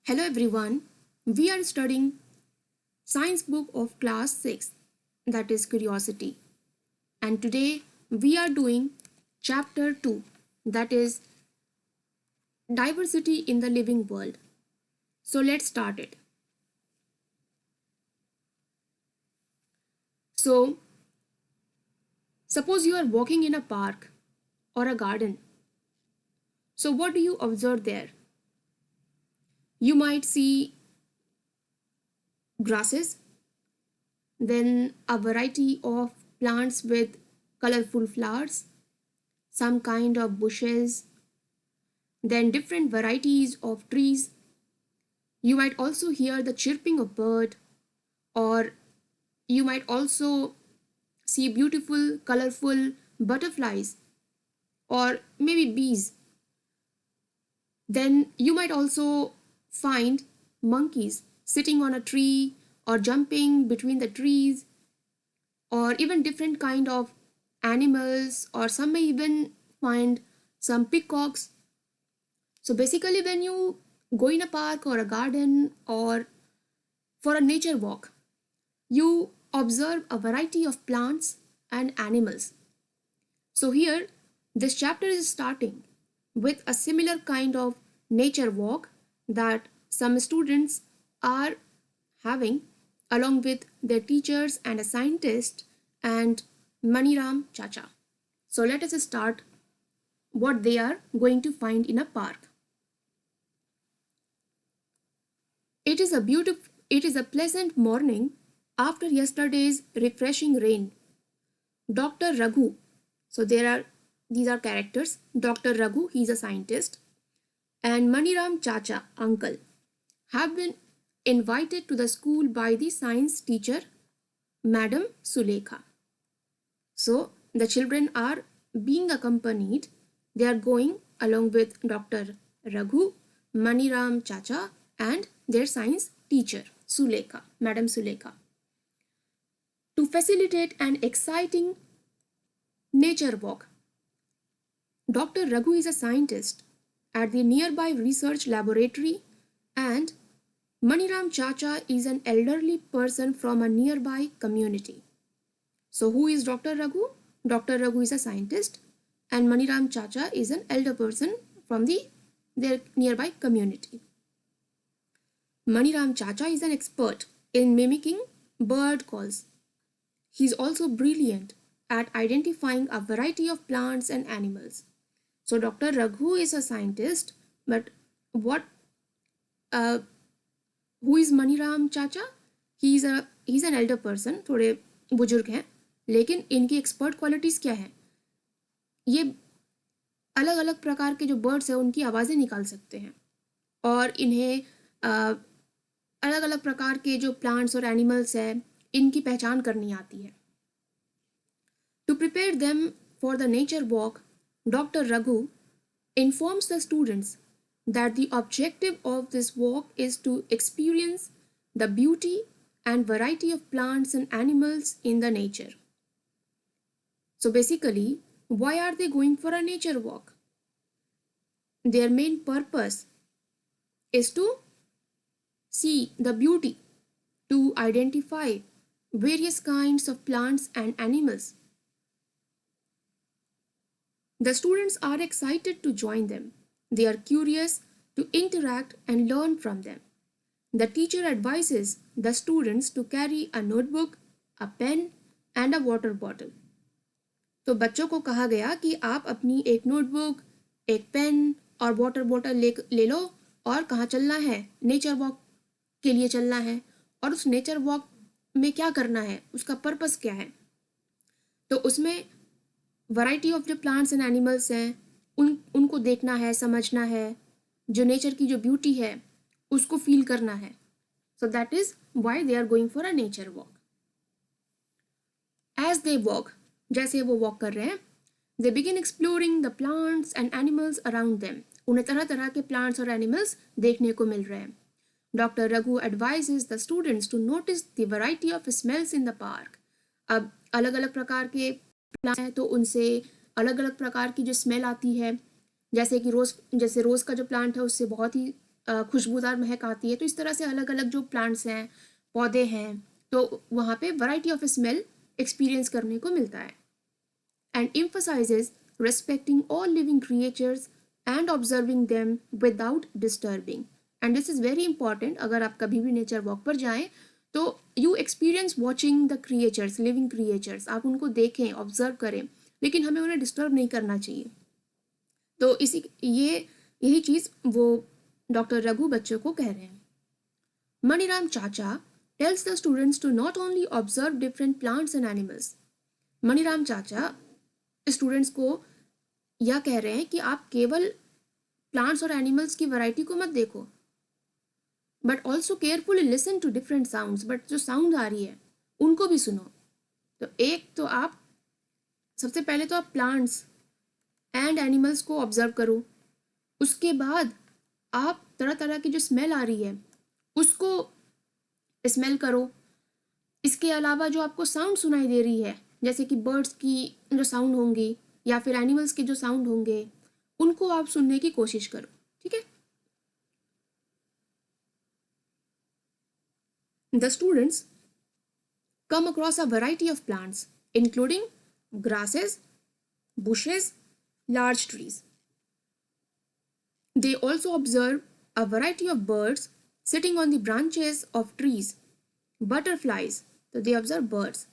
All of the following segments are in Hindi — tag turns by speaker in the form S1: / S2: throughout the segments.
S1: Hello everyone, we are studying science book of class 6, that is curiosity, and today we are doing chapter 2, that is diversity in the living world. So let's start it. So suppose you are walking in a park or a garden. So what do you observe there? You might see grasses, then a variety of plants with colorful flowers, some kind of bushes, then different varieties of trees. You might also hear the chirping of bird, or you might also see beautiful colorful butterflies or maybe bees. Then you might also find monkeys sitting on a tree or jumping between the trees, or even different kind of animals, or some may even find some peacocks. So basically when you go in a park or a garden or for a nature walk, you observe a variety of plants and animals. So here this chapter is starting with a similar kind of nature walk that some students are having along with their teachers and a scientist and Maniram Chacha. So let us start what they are going to find in a park. It is a pleasant morning after yesterday's refreshing rain. Dr. Raghu, so these are characters. Dr. Raghu, he's a scientist, and Maniram Chacha, uncle, have been invited to the school by the science teacher, Madam Sulekha. So the children are being accompanied. They are going along with Dr. Raghu, Maniram Chacha, and their science teacher, Sulekha, Madam Sulekha, to facilitate an exciting nature walk. Dr. Raghu is a scientist at the nearby research laboratory, and Maniram Chacha is an elderly person from a nearby community. So who is Dr. Raghu? Dr. Raghu is a scientist and Maniram Chacha is an elder person from their nearby community. Maniram Chacha is an expert in mimicking bird calls. He is also brilliant at identifying a variety of plants and animals. So Dr. Raghu is a scientist, but what uh, who is Maniram Chacha? He's an elder person, थोड़े बुजुर्ग हैं, लेकिन इनकी एक्सपर्ट क्वालिटीज़ क्या है? ये अलग अलग प्रकार के जो बर्ड्स हैं उनकी आवाज़ें निकाल सकते हैं, और इन्हें अलग अलग प्रकार के जो प्लांट्स और एनिमल्स हैं इनकी पहचान करनी आती है. To prepare them for the nature walk, Dr. Raghu informs the students that the objective of this walk is to experience the beauty and variety of plants and animals in the nature. So basically, why are they going for a nature walk? Their main purpose is to see the beauty, to identify various kinds of plants and animals. The students are excited to join them. They are curious to interact and learn from them. The teacher advises the students to carry a notebook, a pen and a water bottle. तो बच्चों को कहा गया कि आप अपनी एक नोटबुक, एक पेन और वाटर बॉटल ले लो, और कहाँ चलना है? नेचर वॉक के लिए चलना है, और उस नेचर वॉक में क्या करना है, उसका पर्पस क्या है. तो उसमें वैरायटी ऑफ जो प्लांट्स एंड एनिमल्स हैं उनको देखना है, समझना है, जो नेचर की जो ब्यूटी है उसको फील करना है. So that is why they are going for a nature walk. As they walk, जैसे वो वॉक कर रहे हैं, they begin exploring the plants and animals around them. उन्हें तरह तरह के प्लांट्स और एनिमल्स देखने को मिल रहे हैं. Doctor Raghu advises the students to notice the variety of smells in the park. अब अलग अलग प्रकार के प्लांट्स हैं तो उनसे अलग अलग प्रकार की जो स्मेल आती है, जैसे कि रोज़ का जो प्लांट है उससे बहुत ही खुशबूदार महक आती है। तो इस तरह से अलग अलग जो प्लांट्स हैं, पौधे हैं, तो वहाँ पे वैरायटी ऑफ स्मेल एक्सपीरियंस करने को मिलता है। And emphasizes respecting all living creatures and observing them without disturbing. And this is very important. अगर आप कभी भी नेचर वॉक पर जाएं तो you experience watching the creatures, living creatures, आप उनको देखें, ऑब्जर्व करें, लेकिन हमें उन्हें डिस्टर्ब नहीं करना चाहिए। तो यही चीज़ वो डॉक्टर रघु बच्चों को कह रहे हैं। मणिराम चाचा tells the students to not only observe different plants and animals. Maniram चाचा स्टूडेंट्स को यह कह रहे हैं कि आप केवल प्लांट्स और एनिमल्स की वैरायटी को मत देखो, but also carefully listen to different sounds, but जो साउंड आ रही है उनको भी सुनो। तो आप सबसे पहले तो आप प्लांट्स एंड एनिमल्स को ऑब्जर्व करो, उसके बाद आप तरह तरह की जो स्मेल आ रही है उसको स्मेल करो। इसके अलावा जो आपको साउंड सुनाई दे रही है, जैसे कि बर्ड्स की जो साउंड होंगी या फिर एनिमल्स के जो साउंड होंगे, उनको आप सुनने की कोशिश करो। ठीक है। The students come across a variety of plants, including grasses, bushes, large trees. They also observe a variety of birds sitting on the branches of trees. Butterflies, so they observe birds.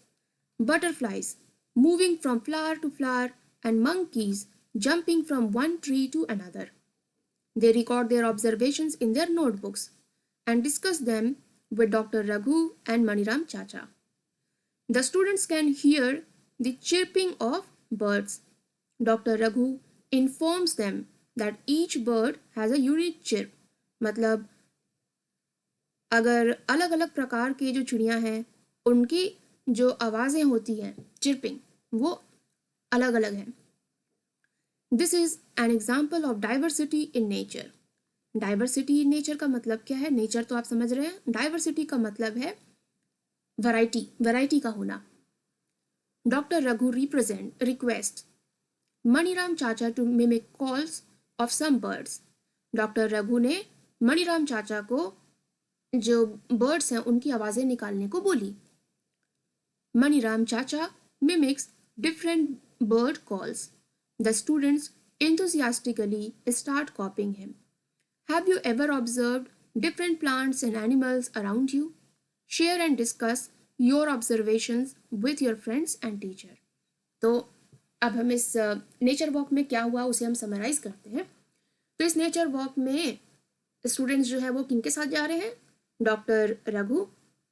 S1: Butterflies moving from flower to flower, and monkeys jumping from one tree to another. They record their observations in their notebooks and discuss them with Dr. Raghu and Maniram Chacha. The students can hear the chirping of birds. Dr. Raghu informs them that each bird has a unique chirp. मतलब अगर अलग अलग प्रकार के जो चिड़ियाँ हैं उनकी जो आवाज़ें होती हैं, चिरपिंग, वो अलग अलग हैं। This is an example of diversity in nature. Diversity in nature का मतलब क्या है? नेचर तो आप समझ रहे हैं, डाइवर्सिटी का मतलब है वैरायटी का होना। डॉक्टर रघु रिक्वेस्ट मणिराम चाचा to mimic calls of some birds. Doctor Raghu ने मणिराम चाचा को जो बर्ड्स हैं उनकी आवाज़ें निकालने को बोली। मणिराम चाचा mimics different bird calls. The students enthusiastically start copying him. Have you ever observed different plants and animals around you? Share and discuss your observations with your friends and teacher. तो अब हम इस नेचर वॉक में क्या हुआ उसे हम समराइज करते हैं। तो इस नेचर वॉक में स्टूडेंट्स जो है वो किनके साथ जा रहे हैं? डॉक्टर रघु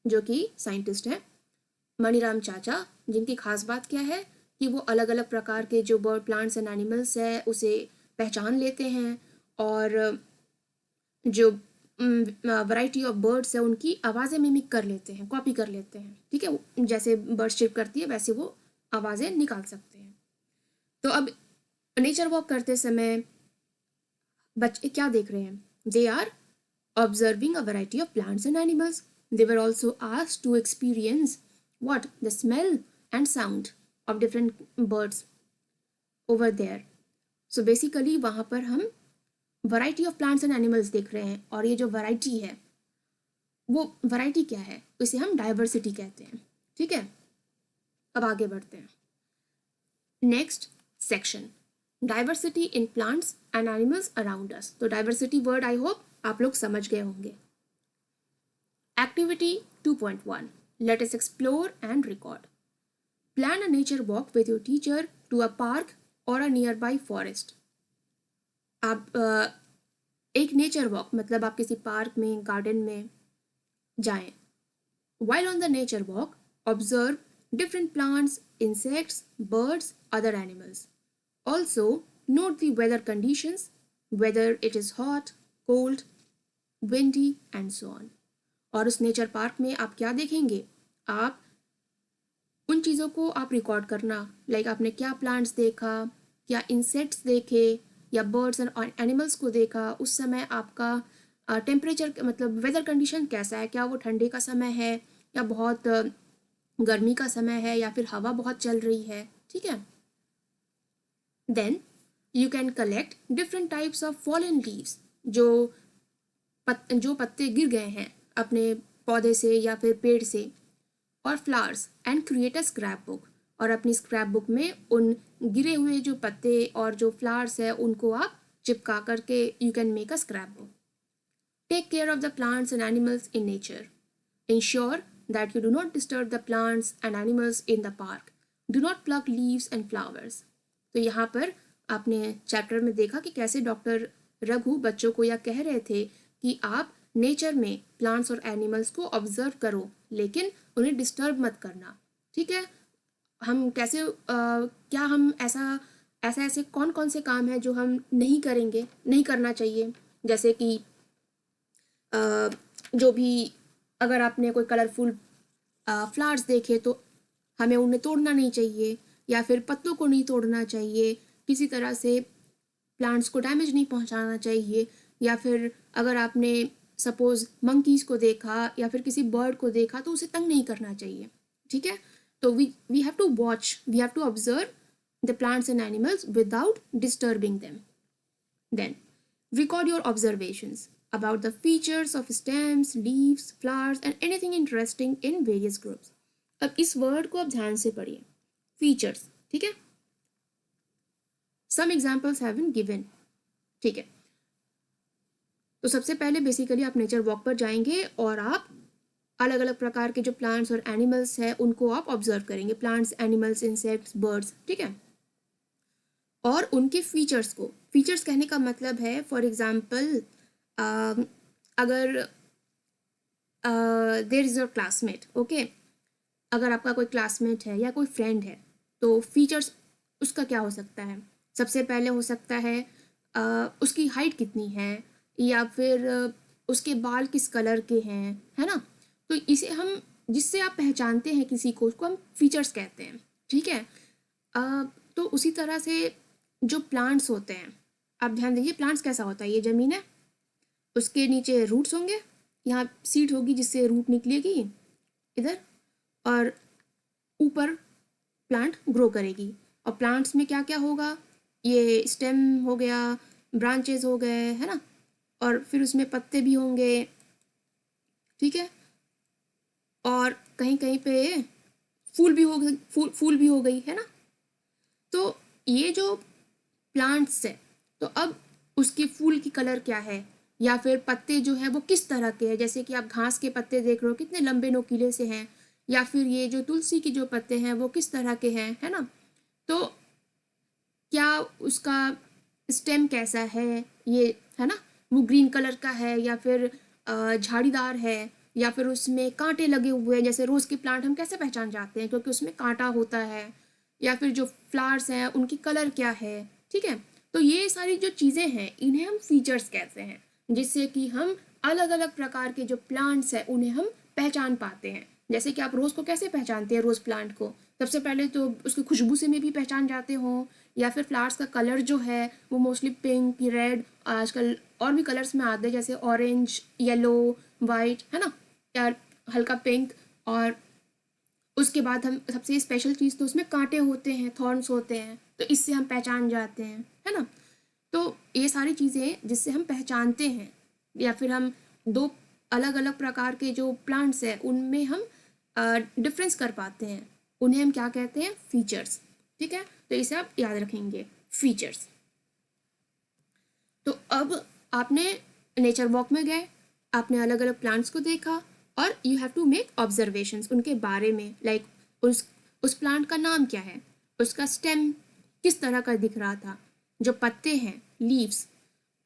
S1: जो कि साइंटिस्ट हैं, मणिराम चाचा जिनकी खास बात क्या है कि वो अलग अलग प्रकार के जो बर्ड, प्लांट्स एंड एनिमल्स है उसे पहचान लेते हैं और जो वैरायटी ऑफ बर्ड्स है उनकी आवाज़ें मिमिक कर लेते हैं, कॉपी कर लेते हैं। ठीक है, जैसे बर्ड चिप करती है वैसे वो आवाज़ें निकाल सकते हैं। तो अब नेचर वॉक करते समय बच्चे क्या देख रहे हैं? They are observing a variety of plants and animals. They were also asked to experience what? The smell and sound of different birds over there. So basically वहाँ पर हम variety of plants and animals देख रहे हैं और ये जो variety है वो variety क्या है? उसे हम diversity कहते हैं। ठीक है, अब आगे बढ़ते हैं। Next section, diversity in plants and animals around us. तो diversity word I hope आप लोग समझ गए होंगे। Activity 2.1, let us explore and record. Plan a nature walk with your teacher to a park or a nearby forest. आप एक नेचर वॉक मतलब आप किसी पार्क में, गार्डन में जाएं। While on the nature walk, observe different plants, insects, birds, other animals. Also, note the weather conditions, whether it is hot, cold, windy, and so on. और उस नेचर पार्क में आप क्या देखेंगे? आप उन चीज़ों को आप रिकॉर्ड करना, लाइक आपने क्या प्लांट्स देखा, क्या इंसेक्ट्स देखे या बर्ड्स एंड एनिमल्स को देखा, उस समय आपका टेम्परेचर मतलब वेदर कंडीशन कैसा है, क्या वो ठंडे का समय है या बहुत गर्मी का समय है या फिर हवा बहुत चल रही है। ठीक है, then you can collect different types of fallen leaves. जो जो पत्ते गिर गए हैं अपने पौधे से या फिर पेड़ से, और flowers, and create a scrap book, और अपनी स्क्रैप बुक में उन गिरे हुए जो पत्ते और जो फ्लावर्स है उनको आप चिपका करके you can make a scrap book. Take care of the plants and animals in nature. Ensure that you do not disturb the plants and animals in the park. Do not pluck leaves and flowers. तो यहाँ पर आपने चैप्टर में देखा कि कैसे डॉक्टर रघु बच्चों को यह कह रहे थे कि आप नेचर में प्लांट्स और एनिमल्स को ऑब्जर्व करो, लेकिन उन्हें डिस्टर्ब मत करना. ठीक है, हम कैसे क्या हम ऐसे कौन कौन से काम हैं जो हम नहीं करेंगे, नहीं करना चाहिए. जैसे कि जो भी, अगर आपने कोई कलरफुल फ्लावर्स देखे तो हमें उन्हें तोड़ना नहीं चाहिए, या फिर पत्तों को नहीं तोड़ना चाहिए, किसी तरह से प्लांट्स को डैमेज नहीं पहुंचाना चाहिए. या फिर अगर आपने सपोज मंकीज़ को देखा या फिर किसी बर्ड को देखा तो उसे तंग नहीं करना चाहिए. ठीक है, तो we have to watch, we have to observe the plants and animals without disturbing them. Then record your observations about the features of stems, leaves, flowers and anything interesting in various groups. अब इस वर्ड को आप ध्यान से पढ़िए, फीचर्स. ठीक है, some examples have been given. ठीक है, तो सबसे पहले बेसिकली आप नेचर वॉक पर जाएंगे और आप अलग अलग प्रकार के जो प्लांट्स और एनिमल्स हैं उनको आप ऑब्जर्व करेंगे. Plants, animals, insects, birds. ठीक है, और उनके फीचर्स को, फीचर्स कहने का मतलब है फॉर एग्जांपल अगर there is your classmate, okay, अगर आपका कोई क्लासमेट है या कोई फ्रेंड है तो फीचर्स उसका क्या हो सकता है. सबसे पहले हो सकता है उसकी हाइट कितनी है, या फिर उसके बाल किस कलर के हैं, है ना. तो इसे हम, जिससे आप पहचानते हैं किसी को, उसको हम फीचर्स कहते हैं. ठीक है, तो उसी तरह से जो प्लांट्स होते हैं, आप ध्यान दीजिए प्लांट्स कैसा होता है, ये ज़मीन है, उसके नीचे रूट्स होंगे, यहाँ सीड होगी जिससे रूट निकलेगी इधर, और ऊपर प्लांट ग्रो करेगी. और प्लांट्स में क्या क्या होगा, ये स्टेम हो गया, ब्रांचेस हो गए, है ना, और फिर उसमें पत्ते भी होंगे. ठीक है, और कहीं कहीं पे फूल भी हो गई, फूल भी हो गई, है ना. तो ये जो प्लांट्स है, तो अब उसके फूल की कलर क्या है, या फिर पत्ते जो है वो किस तरह के हैं. जैसे कि आप घास के पत्ते देख रहे हो कितने लंबे नोकीले से हैं, या फिर ये जो तुलसी की जो पत्ते हैं वो किस तरह के हैं, है ना. तो क्या उसका स्टेम कैसा है, ये, है ना, वो ग्रीन कलर का है या फिर झाड़ीदार है, या फिर उसमें कांटे लगे हुए हैं. जैसे रोज़ के प्लांट हम कैसे पहचान जाते हैं, क्योंकि उसमें कांटा होता है. या फिर जो फ्लावर्स हैं उनकी कलर क्या है. ठीक है, तो ये सारी जो चीज़ें हैं इन्हें हम फीचर्स कहते हैं, जिससे कि हम अलग अलग प्रकार के जो प्लांट्स हैं उन्हें हम पहचान पाते हैं. जैसे कि आप रोज़ को कैसे पहचानते हैं, रोज़ प्लांट को सबसे पहले तो उसकी खुशबू से में भी पहचान जाते हो, या फिर फ्लावर्स का कलर जो है वो मोस्टली पिंक, रेड, आजकल और भी कलर्स में आते हैं जैसे ऑरेंज, येलो, वाइट, है ना, या हल्का पिंक. और उसके बाद हम सबसे स्पेशल चीज़ तो उसमें कांटे होते हैं, थॉर्न्स होते हैं, तो इससे हम पहचान जाते हैं, है ना. तो ये सारी चीज़ें जिससे हम पहचानते हैं, या फिर हम दो अलग अलग प्रकार के जो प्लांट्स हैं उनमें हम डिफरेंस कर पाते हैं, उन्हें हम क्या कहते हैं, फीचर्स. ठीक है, तो इसे आप याद रखेंगे, फीचर्स. तो अब आपने नेचर वॉक में गए, आपने अलग अलग प्लांट्स को देखा, और you have to make observations उनके बारे में. लाइक उस प्लांट का नाम क्या है, उसका स्टेम किस तरह का दिख रहा था, जो पत्ते हैं, लीव्स,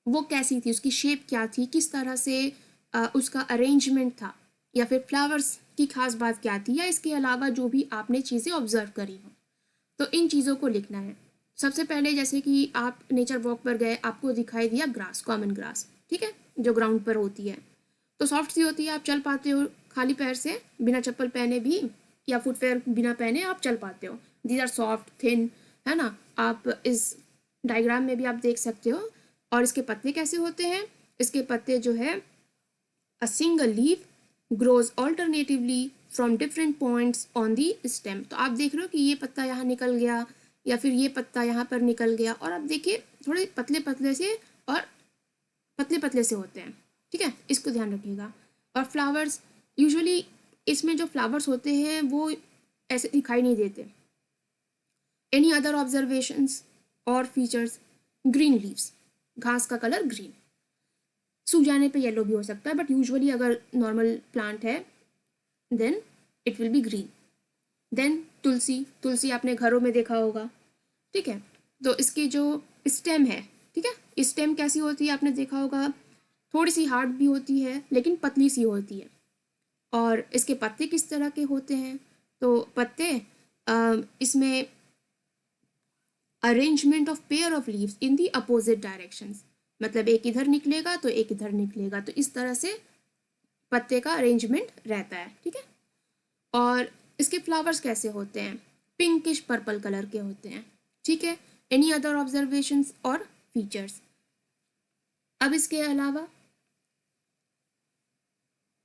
S1: वो कैसी थी, उसकी शेप क्या थी, किस तरह से उसका अरेंजमेंट था, या फिर फ्लावर्स की खास बात क्या थी, या इसके अलावा जो भी आपने चीज़ें ऑब्जर्व करी हो. तो इन चीज़ों को लिखना है. सबसे पहले जैसे कि आप नेचर वॉक पर गए, आपको दिखाई दिया ग्रास, कॉमन ग्रास, ठीक है, जो ग्राउंड पर होती है, तो सॉफ्ट सी होती है, आप चल पाते हो खाली पैर से, बिना चप्पल पहने भी, या फुटवेयर बिना पहने आप चल पाते हो. दीज आर सॉफ्ट, थिन, है ना. आप इस डायग्राम में भी आप देख सकते हो. और इसके पत्ते कैसे होते हैं, इसके पत्ते जो है, a single leaf grows alternatively from different points on the stem. तो आप देख रहे हो कि ये पत्ता यहाँ निकल गया, या फिर ये पत्ता यहाँ पर निकल गया, और आप देखिए थोड़े पतले पतले से और पतले पतले से होते हैं. ठीक है, इसको ध्यान रखिएगा। और फ्लावर्स यूजुअली इसमें जो फ्लावर्स होते हैं वो ऐसे दिखाई नहीं देते। एनी अदर ऑब्जर्वेशंस और फीचर्स? ग्रीन लीव्स, घास का कलर ग्रीन, सूख जाने पे येलो भी हो सकता है, बट यूजुअली अगर नॉर्मल प्लांट है then it will be green. Then तुलसी, तुलसी आपने घरों में देखा होगा, ठीक है। तो इसकी जो स्टेम है, ठीक है, स्टेम कैसी होती है आपने देखा होगा, थोड़ी सी हार्ड भी होती है लेकिन पतली सी होती है। और इसके पत्ते किस तरह के होते हैं? तो पत्ते इसमें arrangement of pair of leaves in the opposite directions, मतलब एक इधर निकलेगा तो एक इधर निकलेगा, तो इस तरह से पत्ते का अरेंजमेंट रहता है, ठीक है। और इसके फ्लावर्स कैसे होते हैं? पिंकिश पर्पल कलर के होते हैं, ठीक है। एनी अदर ऑब्जर्वेशंस और फीचर्स? अब इसके अलावा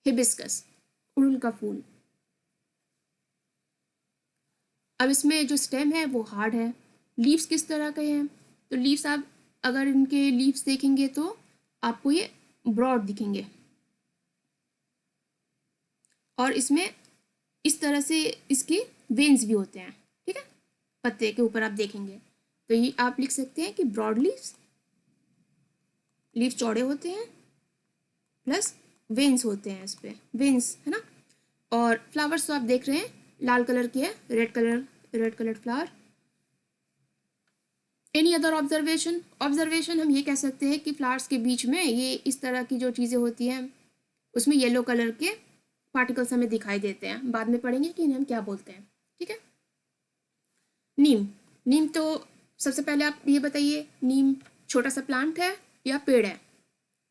S1: हिबिस्कस, उड़हुल का फूल। अब इसमें जो स्टेम है वो हार्ड है। लीव्स किस तरह के हैं? तो लीव्स आप अगर इनके लीव्स देखेंगे तो आपको ये ब्रॉड दिखेंगे, और इसमें इस तरह से इसके वेन्स भी होते हैं, ठीक है। पत्ते के ऊपर आप देखेंगे तो ये आप लिख सकते हैं कि ब्रॉड लीव्स, लीव्स चौड़े होते हैं प्लस वेन्स होते हैं, इस पे वेन्स है ना। और फ्लावर्स तो आप देख रहे हैं लाल कलर की है, red colour flower. Any other observation? Observation हम ये कह सकते हैं कि फ्लावर्स के बीच में ये इस तरह की जो चीज़ें होती हैं उसमें येलो कलर के पार्टिकल्स हमें दिखाई देते हैं, बाद में पढ़ेंगे कि इन्हें हम क्या बोलते हैं, ठीक है। नीम, नीम तो सबसे पहले आप ये बताइए, नीम छोटा सा प्लांट है या पेड़ है?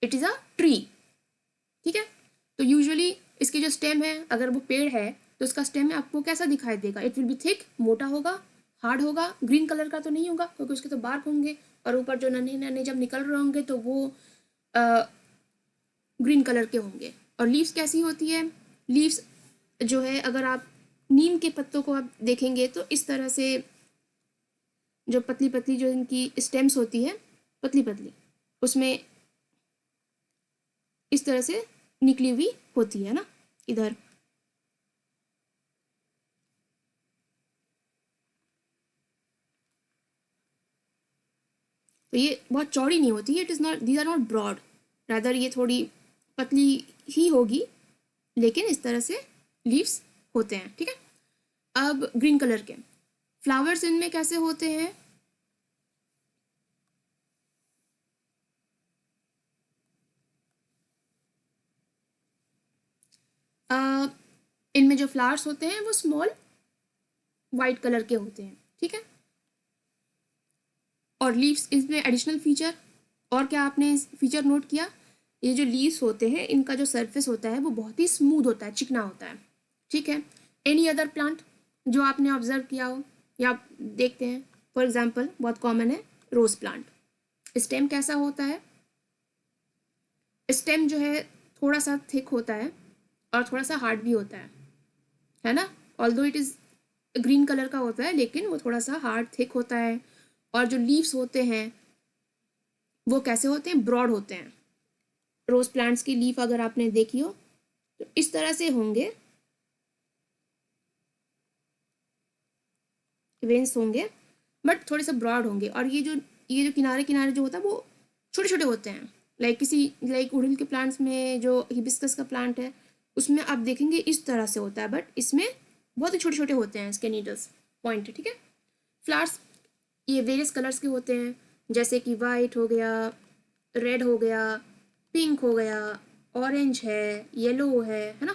S1: इट इज़ अ ट्री, ठीक है। तो यूजुअली इसकी जो स्टेम है, अगर वो पेड़ है तो उसका स्टेम आपको कैसा दिखाई देगा? इट विल बी थिक, मोटा होगा, हार्ड होगा, ग्रीन कलर का तो नहीं होगा क्योंकि उसके तो बार्क होंगे, और ऊपर जो नन्हे नन्हे जब निकल रहे होंगे तो वो ग्रीन कलर के होंगे। और लीव्स कैसी होती है? लीव्स जो है अगर आप नीम के पत्तों को आप देखेंगे तो इस तरह से जो पतली पतली जो इनकी स्टेम्स होती है, पतली पतली, उसमें इस तरह से निकली हुई होती है ना इधर। तो ये बहुत चौड़ी नहीं होती है, it is not, these are not broad, rather ये थोड़ी पतली ही होगी, लेकिन इस तरह से लीव्स होते हैं, ठीक है। अब ग्रीन कलर के फ्लावर्स इनमें कैसे होते हैं? इनमें जो फ्लावर्स होते हैं वो स्मॉल वाइट कलर के होते हैं, ठीक है। और लीव्स इसमें एडिशनल फीचर, और क्या आपने फीचर नोट किया? ये जो लीव्स होते हैं इनका जो सरफेस होता है वो बहुत ही स्मूथ होता है, चिकना होता है, ठीक है। एनी अदर प्लांट जो आपने ऑब्जर्व किया हो या आप देखते हैं? फॉर एग्जाम्पल बहुत कॉमन है रोज प्लांट। स्टेम कैसा होता है? स्टेम जो है थोड़ा सा थिक होता है और थोड़ा सा हार्ड भी होता है ना। Although it is green colour का होता है लेकिन वो थोड़ा सा हार्ड थिक होता है। और जो लीव्स होते हैं वो कैसे होते हैं? ब्रॉड होते हैं। रोज प्लांट्स की लीफ अगर आपने देखी हो तो इस तरह से होंगे, वेन्स होंगे, बट थोड़े से ब्रॉड होंगे। और ये जो किनारे किनारे जो होता है वो छोटे छोटे होते हैं। लाइक उड़हुल के प्लांट्स में जो हिबिस्कस का प्लांट है उसमें आप देखेंगे इस तरह से होता है, बट इसमें बहुत ही छोटे छोटे होते हैं इसके नीडल्स, पॉइंट, ठीक है। फ्लावर्स ये वेरियस कलर्स के होते हैं, जैसे कि वाइट हो गया, रेड हो गया, पिंक हो गया, ऑरेंज है, येलो है ना।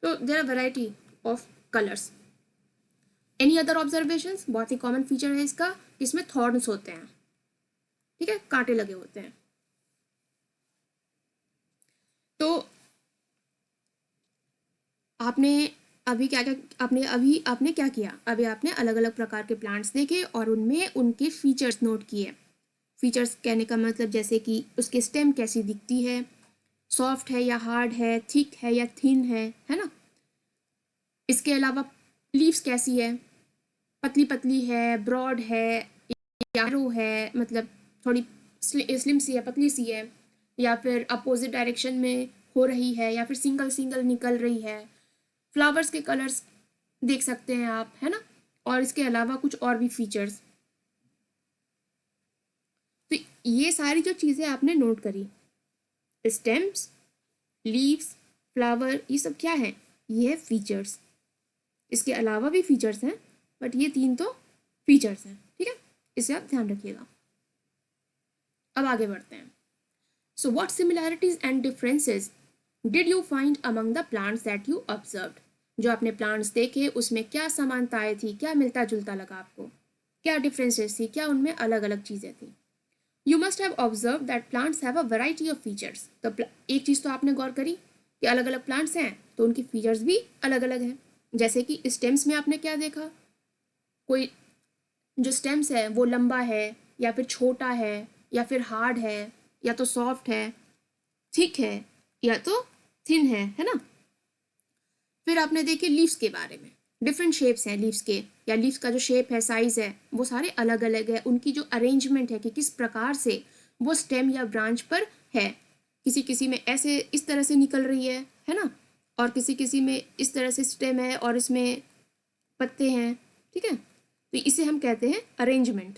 S1: तो there are variety of colours. Any other observations? बहुत ही कॉमन फीचर है इसका, इसमें थॉर्न्स होते हैं, ठीक है, कांटे लगे होते हैं। तो आपने अभी क्या क्या आपने क्या किया? अभी आपने अलग अलग प्रकार के प्लांट्स देखे और उनमें उनके फीचर्स नोट किए। फीचर्स कहने का मतलब जैसे कि उसकी स्टेम कैसी दिखती है, सॉफ्ट है या हार्ड है, थिक है या थिन है ना। इसके अलावा लीव्स कैसी है, पतली पतली है, ब्रॉड है, या रो है, मतलब थोड़ी स्लिम सी है, पतली सी है, या फिर अपोजिट डायरेक्शन में हो रही है, या फिर सिंगल सिंगल निकल रही है। फ्लावर्स के कलर्स देख सकते हैं आप, है ना। और इसके अलावा कुछ और भी फीचर्स। तो ये सारी जो चीज़ें आपने नोट करी, स्टेम्स, लीव्स, फ्लावर, ये सब क्या है, ये है फीचर्स। इसके अलावा भी फीचर्स हैं, बट ये 3 तो फीचर्स हैं, ठीक है। इसे आप ध्यान रखिएगा। अब आगे बढ़ते हैं। So what similarities and differences did you find among the plants that you observed. जो आपने प्लांट्स देखे उसमें क्या समानताएं थी, क्या मिलता जुलता लगा आपको, क्या डिफरेंसेस थी, क्या उनमें अलग अलग चीज़ें थी। You must have observe that plants have a variety of features. तो एक चीज़ तो आपने गौर करी कि अलग अलग प्लांट्स हैं तो उनकी फीचर्स भी अलग अलग हैं। जैसे कि स्टेम्स में आपने क्या देखा, कोई जो स्टेम्स है वो लंबा है, या फिर छोटा है, या फिर हार्ड है, या तो सॉफ्ट है, थिक है, या तो थिन है ना। फिर आपने देखे लीव्स के बारे में, डिफरेंट शेप्स हैं लीव्स के, या लीव्स का जो शेप है, साइज है, वो सारे अलग अलग है। उनकी जो अरेंजमेंट है कि किस प्रकार से वो स्टेम या ब्रांच पर है, किसी किसी में ऐसे इस तरह से निकल रही है ना, और किसी किसी में इस तरह से स्टेम है और इसमें पत्ते हैं, ठीक है। तो इसे हम कहते हैं arrangement.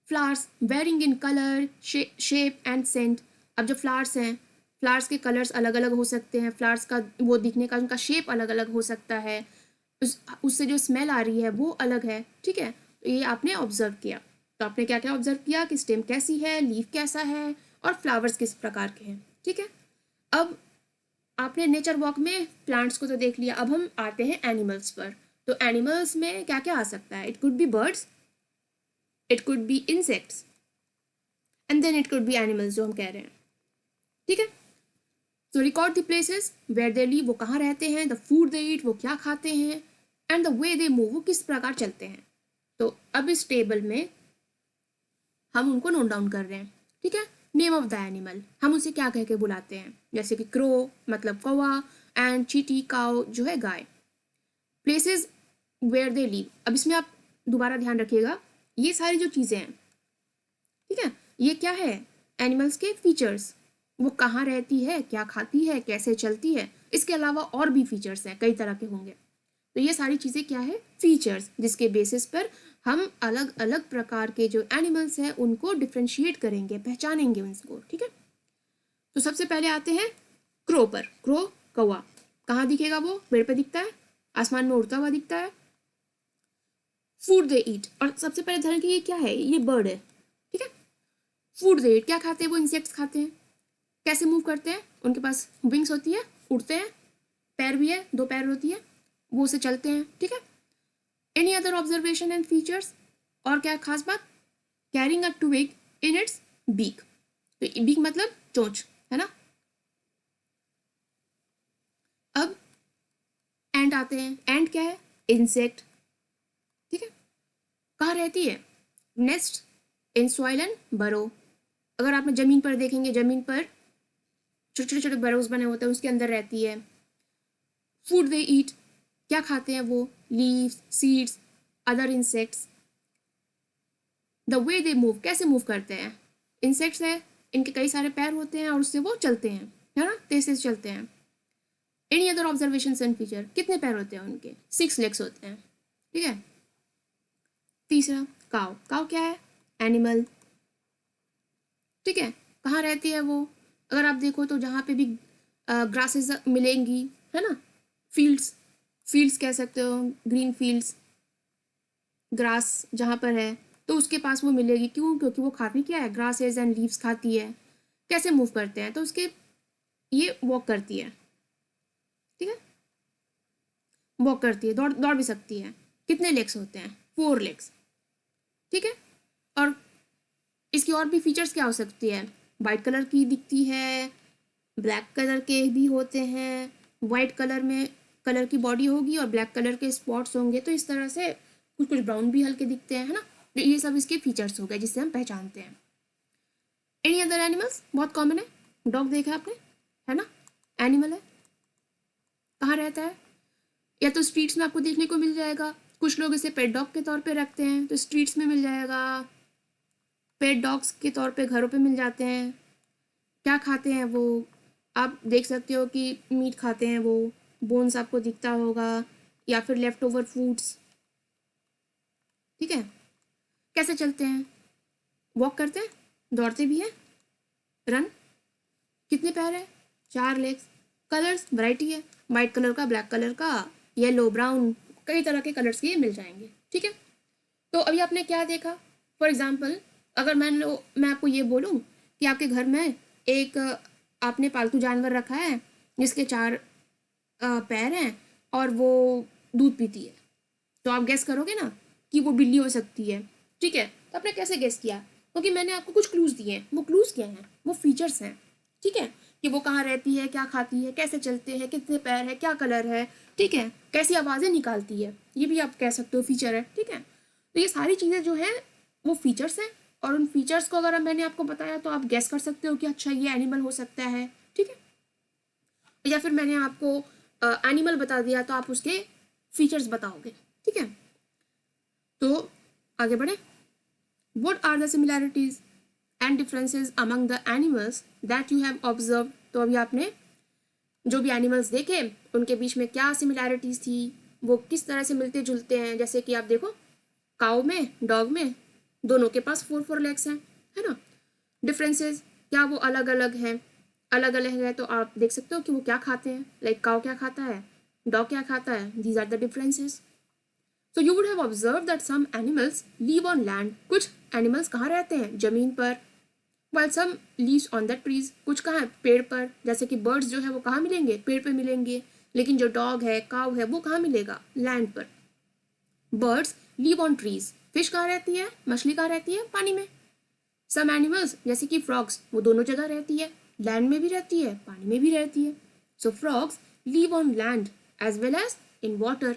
S1: Flowers varying in colour, shape and scent. अब जो फ्लावर्स हैं, फ्लावर्स के कलर्स अलग अलग हो सकते हैं, फ्लावर्स का वो दिखने का उनका शेप अलग अलग हो सकता है, उससे जो स्मेल आ रही है वो अलग है, ठीक है। तो ये आपने ऑब्जर्व किया। तो आपने क्या क्या ऑब्जर्व किया कि स्टेम कैसी है, लीफ कैसा है, और फ्लावर्स किस प्रकार के हैं, ठीक है। अब आपने नेचर वॉक में प्लांट्स को तो देख लिया, अब हम आते हैं एनिमल्स पर। तो एनिमल्स में क्या क्या आ सकता है, it could be birds, it could be insects, and then it could be animals जो हम कह रहे हैं, ठीक है। So record the places where they live, वो कहाँ रहते हैं, द फूड दे ईट, वो क्या खाते हैं, and the way they move, वो किस प्रकार चलते हैं। तो अब इस टेबल में हम उनको नोट डाउन कर रहे हैं, ठीक है। नेम ऑफ द एनिमल, हम उसे क्या कह के बुलाते हैं, जैसे कि क्रो मतलब कौवा, एंड चीटी काउ जो है गाय। प्लेसेस वेयर दे लिव, अब इसमें आप दोबारा ध्यान रखिएगा, ये सारी जो चीज़ें हैं, ठीक है, ये क्या है, एनिमल्स के फीचर्स। वो कहाँ रहती है, क्या खाती है, कैसे चलती है, इसके अलावा और भी फीचर्स हैं, कई तरह के होंगे। तो ये सारी चीज़ें क्या है, फीचर्स, जिसके बेसिस पर हम अलग अलग प्रकार के जो एनिमल्स हैं उनको डिफ्रेंशिएट करेंगे, पहचानेंगे उनको, ठीक है। तो सबसे पहले आते हैं क्रो पर। क्रो कौवा कहाँ दिखेगा, वो पेड़ पे दिखता है, आसमान में उड़ता हुआ दिखता है। फूड दे ईट, और सबसे पहले ध्यान कि ये क्या है, ये बर्ड है, ठीक है। फूड दे ईट, क्या खाते हैं वो, इंसेक्ट्स खाते हैं। कैसे मूव करते हैं, उनके पास विंग्स होती है, उड़ते हैं, पैर भी है, 2 पैर होती है, वो उसे चलते हैं, ठीक है। Any other observation and features, और क्या खास बात, carrying a twig in its beak. तो बीक मतलब चोंच, है ना। अब एंट आते हैं, एंट क्या है, इंसेक्ट, ठीक है। कहाँ रहती है, नेस्ट इन सॉइल एंड बरो। अगर आप जमीन पर देखेंगे, जमीन पर छोटे छोटे छोटे बरोज बने होते हैं, उसके अंदर रहती है। फूड दे ईट, क्या खाते हैं वो, leaves, seeds, other insects. The way they move, कैसे मूव करते हैं, इंसेक्ट्स है, इनके कई सारे पैर होते हैं और उससे वो चलते हैं, है ना, तेज तेज चलते हैं। Any other observation and feature, कितने पैर होते हैं उनके, 6 लेग्स होते हैं, ठीक है। तीसरा काव, काव क्या है, एनिमल, ठीक है। कहाँ रहती है वो, अगर आप देखो तो जहाँ पे भी ग्रासेस मिलेंगी, है ना, फील्ड्स, फील्ड्स कह सकते हो, ग्रीन फील्ड्स, ग्रास जहाँ पर है तो उसके पास वो मिलेगी, क्यों, क्योंकि वो खाती क्या है, ग्रासेस एंड लीव्स खाती है। कैसे मूव करते हैं, तो उसके ये वॉक करती है, ठीक है, वॉक करती है, दौड़ दौड़ भी सकती है। कितने लेग्स होते हैं, 4 लेग्स, ठीक है। और इसकी और भी फीचर्स क्या हो सकती है, वाइट कलर की दिखती है, ब्लैक कलर के भी होते हैं, वाइट कलर में कलर की बॉडी होगी और ब्लैक कलर के स्पॉट्स होंगे, तो इस तरह से कुछ कुछ ब्राउन भी हल्के दिखते हैं, है ना। तो ये सब इसके फीचर्स हो गए जिससे हम पहचानते हैं। एनी अदर एनिमल्स, बहुत कॉमन है, डॉग देखा है आपने, है ना, एनिमल है, कहाँ रहता है, या तो स्ट्रीट्स में आपको देखने को मिल जाएगा, कुछ लोग इसे पेट डॉग के तौर पे रखते हैं तो स्ट्रीट्स में मिल जाएगा, पेट डॉग्स के तौर पे घरों पे मिल जाते हैं। क्या खाते हैं वो, आप देख सकते हो कि मीट खाते हैं वो, बोन्स आपको दिखता होगा, या फिर लेफ्ट ओवर फूड्स। ठीक है, कैसे चलते हैं, वॉक करते हैं, दौड़ते भी हैं, रन, कितने पैर है, 4 लेग्स, कलर्स वैरायटी है, वाइट कलर का, ब्लैक कलर का, येलो, ब्राउन, कई तरह के कलर्स के ये मिल जाएंगे। ठीक है, तो अभी आपने क्या देखा, फॉर एग्जाम्पल अगर मैं आपको ये बोलूँ कि आपके घर में एक आपने पालतू जानवर रखा है जिसके 4 पैर हैं और वो दूध पीती है, तो आप गैस करोगे ना कि वो बिल्ली हो सकती है। ठीक है, तो आपने कैसे गैस किया, क्योंकि मैंने आपको कुछ क्लूज दिए हैं। वो क्लूज क्या हैं, वो फीचर्स हैं। ठीक है, कि वो कहाँ रहती है, क्या खाती है, कैसे चलते हैं, कितने पैर है, क्या कलर है, ठीक है, कैसी आवाज़ें निकालती है, ये भी आप कह सकते हो फीचर है। ठीक है, तो ये सारी चीज़ें जो है वो फीचर्स हैं, और उन फीचर्स को अगर मैंने आपको बताया तो आप गैस कर सकते हो कि अच्छा ये एनिमल हो सकता है। ठीक है, या फिर मैंने आपको एनिमल बता दिया तो आप उसके फीचर्स बताओगे। ठीक है, तो आगे बढ़े। What are the similarities and differences among the animals that you have observed? तो अभी आपने जो भी एनिमल्स देखे उनके बीच में क्या सिमिलैरिटीज थी, वो किस तरह से मिलते जुलते हैं। जैसे कि आप देखो, काऊ में, डॉग में, दोनों के पास 4 लेग्स हैं, है ना। डिफरेंसेस क्या वो अलग अलग हैं, अलग अलग है तो आप देख सकते हो कि वो क्या खाते हैं, लाइक काऊ क्या खाता है, डॉग क्या खाता है, these are the differences. So you would have observed that some animals live on land. कुछ एनिमल्स कहाँ रहते हैं, जमीन पर, while some lives on the trees. कुछ कहाँ है, पेड़ पर। जैसे कि बर्ड्स जो है वो कहाँ मिलेंगे, पेड़ पे मिलेंगे, लेकिन जो डॉग है, काउ है, वो कहाँ मिलेगा, लैंड पर। Birds live on trees. Fish कहाँ रहती है, मछली कहाँ रहती है, पानी में। सम एनिमल्स जैसे कि फ्रॉग्स, वो दोनों जगह रहती है, लैंड में भी रहती है, पानी में भी रहती है। So frogs live on land as well as in water.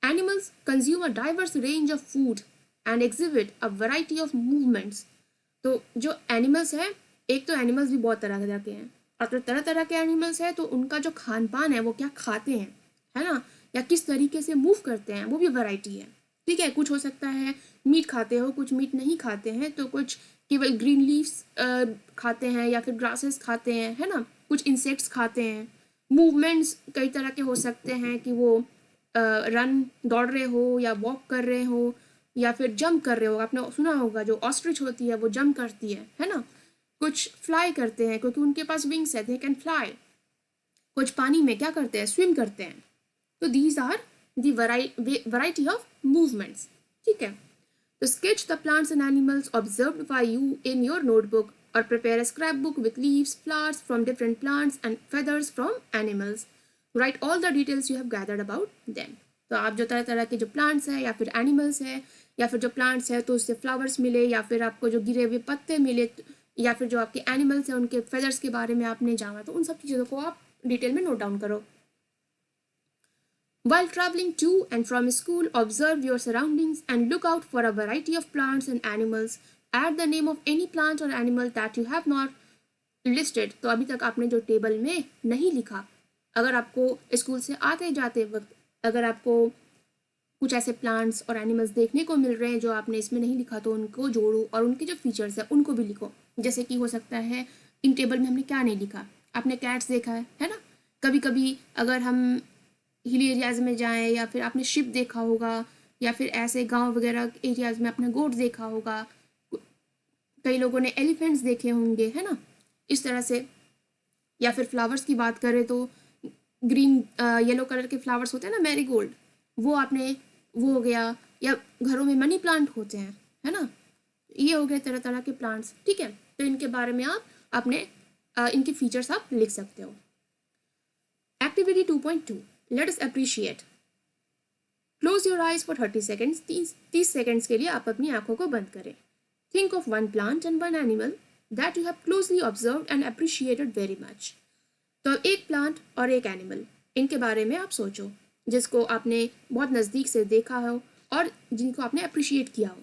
S1: Animals consume a diverse range of food and exhibit a variety of movements. तो जो एनिमल्स हैं, एक तो एनिमल्स भी बहुत तरह तरह के हैं, और तो तरह तरह के एनिमल्स हैं तो उनका जो खान पान है वो क्या खाते हैं, है ना, या किस तरीके से मूव करते हैं, वो भी वैरायटी है। ठीक है, कुछ हो सकता है मीट खाते हो, कुछ मीट नहीं खाते हैं, तो कुछ केवल ग्रीन लीव्स खाते हैं या फिर ग्रासेस खाते हैं, है ना, कुछ इंसेक्ट्स खाते हैं। मूवमेंट्स कई तरह के हो सकते हैं कि वो रन, दौड़ रहे हो, या वॉक कर रहे हो, या फिर जंप कर रहे हो। आपने सुना होगा जो ऑस्ट्रिच होती है वो जंप करती है ना। कुछ फ्लाई करते हैं क्योंकि उनके पास विंग्स है, दे कैन फ्लाई। कुछ पानी में क्या करते हैं, स्विम करते हैं। तो these are the variety of movements. ठीक है, तो sketch the plants and animals observed by you in your notebook, or prepare a scrapbook with leaves, flowers from different plants and feathers from animals. Write all the details you have gathered about them. तो आप जो तरह तरह के जो प्लांट्स हैं या फिर एनिमल्स हैं, या फिर जो प्लांट्स है तो उससे फ्लावर्स मिले, या फिर आपको जो गिरे हुए पत्ते मिले, या फिर जो आपके एनिमल्स हैं उनके फेदर्स के बारे में आपने जाना, तो उन सब चीज़ों को आप डिटेल में नोट डाउन करो. While traveling to and from school, observe your surroundings and look out for a variety of plants and animals. Add the name of any plant or animal that you have not listed. तो अभी तक आपने जो टेबल में नहीं लिखा, अगर आपको स्कूल से आते जाते वक्त अगर आपको कुछ ऐसे प्लांट्स और एनिमल्स देखने को मिल रहे हैं जो आपने इसमें नहीं लिखा, तो उनको जोड़ो और उनके जो फीचर्स हैं उनको भी लिखो. जैसे कि हो सकता है इन टेबल में हमने क्या नहीं लिखा, आपने कैट्स देखा है ना. कभी कभी अगर हम हिल एरियाज़ में जाएं, या फिर आपने शिप देखा होगा, या फिर ऐसे गांव वगैरह एरियाज़ में आपने गोट देखा होगा, कई लोगों ने एलिफेंट्स देखे होंगे, है ना, इस तरह से. या फिर फ्लावर्स की बात करें तो ग्रीन येलो कलर के फ्लावर्स होते हैं ना, मैरीगोल्ड, वो आपने, वो हो गया. या घरों में मनी प्लांट होते हैं, है ना. ये हो गए तरह तरह के प्लांट्स. ठीक है, तो इनके बारे में आप अपने इनके फीचर्स आप लिख सकते हो. Activity 2.2, let us appreciate. Close your eyes for 30 seconds. 30 seconds के लिए आप अपनी आंखों को बंद करें. Think of one plant and one animal that you have closely observed and appreciated very much. तो एक प्लांट और एक एनिमल, इनके बारे में आप सोचो जिसको आपने बहुत नज़दीक से देखा हो और जिनको आपने अप्रिशिएट किया हो.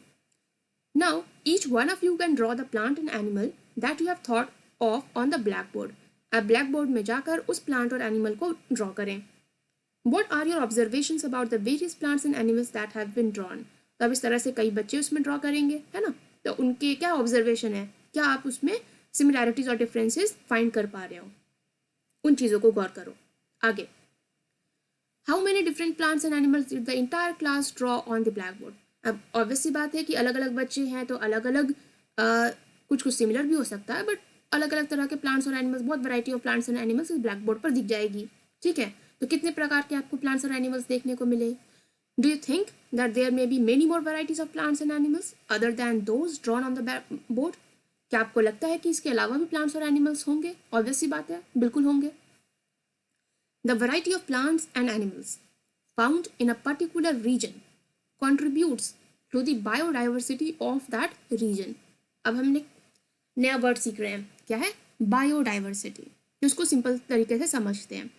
S1: Now each one of you can draw the plant and animal that you have thought of on the black board. आप ब्लैक बोर्ड में जाकर उस प्लांट और एनिमल को ड्रॉ करें. What are your observations about the various plants and animals that have been drawn? तो अब इस तरह से कई बच्चे उसमें ड्रॉ करेंगे, है ना. तो उनके क्या ऑब्जर्वेशन है, क्या आप उसमें सिमिलैरिटीज और डिफरेंसेस फाइंड कर पा रहे हो, उन चीज़ों को गौर करो। आगे, how many different plants and animals did the entire class draw on the black board. अब ऑब्वियस सी बात है कि अलग अलग बच्चे हैं तो अलग अलग कुछ कुछ सिमिलर भी हो सकता है, बट अलग अलग तरह के प्लांट्स और एनिमल्स, बहुत variety of plants and animals इस ब्लैक बोर्ड पर दिख जाएगी। ठीक है, तो कितने प्रकार के आपको प्लांट्स और एनिमल्स देखने को मिले? Do you think that there may be many more varieties of plants and animals other than those drawn on the board? क्या आपको लगता है कि इसके अलावा भी प्लांट्स और एनिमल्स होंगे? ऑब्वियस सी बात है, बिल्कुल होंगे। The variety of plants and animals found in a particular region contributes to the biodiversity of that region. अब हमने नया वर्ड सीख रहे हैं, क्या है? बायोडाइवर्सिटी। तो उसको सिंपल तरीके से समझते हैं।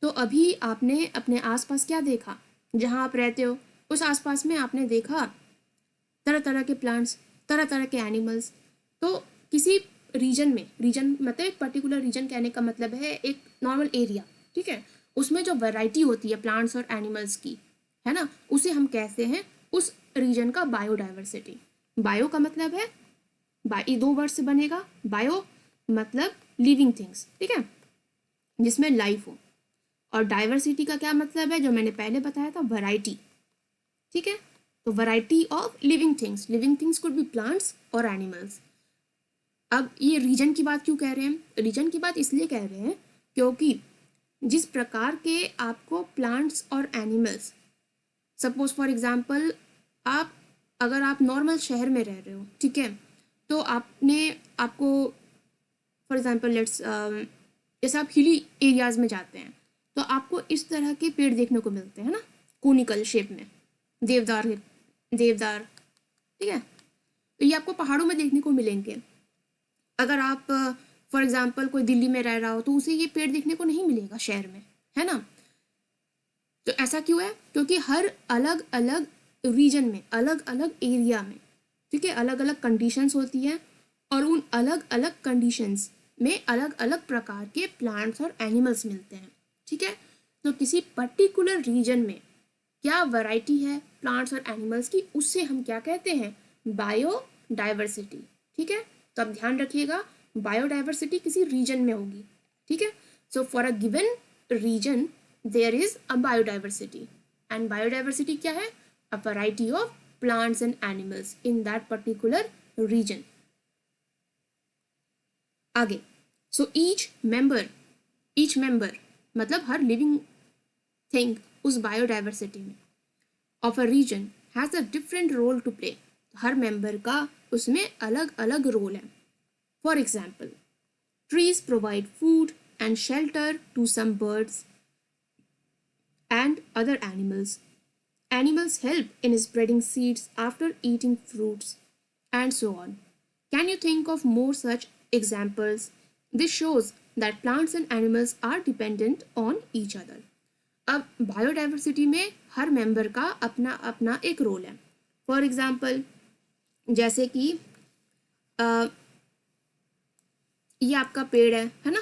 S1: तो अभी आपने अपने आसपास क्या देखा? जहाँ आप रहते हो उस आसपास में आपने देखा तरह तरह के प्लांट्स, तरह तरह के एनिमल्स। तो किसी रीजन में, रीजन मतलब एक पर्टिकुलर रीजन कहने का मतलब है एक नॉर्मल एरिया, ठीक है, उसमें जो वैरायटी होती है प्लांट्स और एनिमल्स की, है ना, उसे हम कहते हैं उस रीजन का बायोडाइवर्सिटी। बायो का मतलब है, बाई दो वर्ड से बनेगा, बायो मतलब लिविंग थिंग्स, ठीक है, जिसमें लाइफ हो, और डाइवर्सिटी का क्या मतलब है, जो मैंने पहले बताया था, वैरायटी। ठीक है, तो variety of living things could be plants और एनिमल्स। अब ये रीजन की बात क्यों कह रहे हैं? रीजन की बात इसलिए कह रहे हैं क्योंकि जिस प्रकार के आपको प्लांट्स और एनिमल्स, सपोज फॉर एग्जांपल आप, अगर आप नॉर्मल शहर में रह रहे हो, ठीक है, तो आपको फॉर एग्जांपल लेट्स जैसे आप हिली एरियाज में जाते हैं तो आपको इस तरह के पेड़ देखने को मिलते हैं ना, कोनिकल शेप में, देवदार, ठीक है, तो ये आपको पहाड़ों में देखने को मिलेंगे। अगर आप फॉर एग्जांपल कोई दिल्ली में रह रहा हो तो उसे ये पेड़ देखने को नहीं मिलेगा शहर में, है ना। तो ऐसा क्यों है? क्योंकि हर अलग अलग रीजन में, अलग अलग एरिया में, ठीक है, अलग अलग कंडीशंस होती हैं, और उन अलग अलग कंडीशंस में अलग अलग प्रकार के प्लांट्स और एनिमल्स मिलते हैं। ठीक है, तो किसी पर्टिकुलर रीजन में क्या वैरायटी है प्लांट्स और एनिमल्स की, उससे हम क्या कहते हैं? बायोडाइवर्सिटी। ठीक है, तो आप ध्यान रखिएगा, बायोडाइवर्सिटी किसी रीजन में होगी। ठीक है, so for a given region there is a biodiversity, and biodiversity क्या है? A variety of plants and animals in that particular region. आगे, सो ईच मेंबर मतलब हर लिविंग थिंग उस बायोडाइवर्सिटी में of a region has a different role to play. हर मेंबर का उसमें अलग अलग रोल है। For example, trees provide food and shelter to some birds and other animals. Animals help in spreading seeds after eating fruits, and so on. Can you think of more such examples? This shows that plants and animals are dependent on each other. अब बायोडाइवर्सिटी में हर मेंबर का अपना अपना एक रोल है। फॉर एग्जाम्पल, जैसे कि ये आपका पेड़ है ना,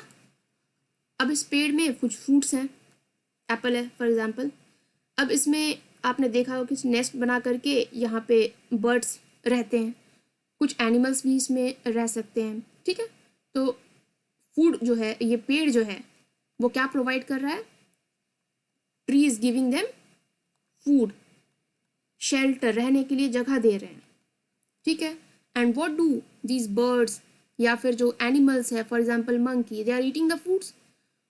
S1: अब इस पेड़ में कुछ फ्रूट्स हैं, एप्पल है फॉर एग्जाम्पल। अब इसमें आपने देखा हो कि नेस्ट बना करके यहाँ पे बर्ड्स रहते हैं, कुछ एनिमल्स भी इसमें रह सकते हैं। ठीक है, तो फूड जो है, ये पेड़ जो है वो क्या प्रोवाइड कर रहा है? Tree is giving them food, shelter, रहने के लिए जगह दे रहे हैं। ठीक है, and what do these birds या फिर जो एनिमल्स है, for example monkey, they are eating the fruits,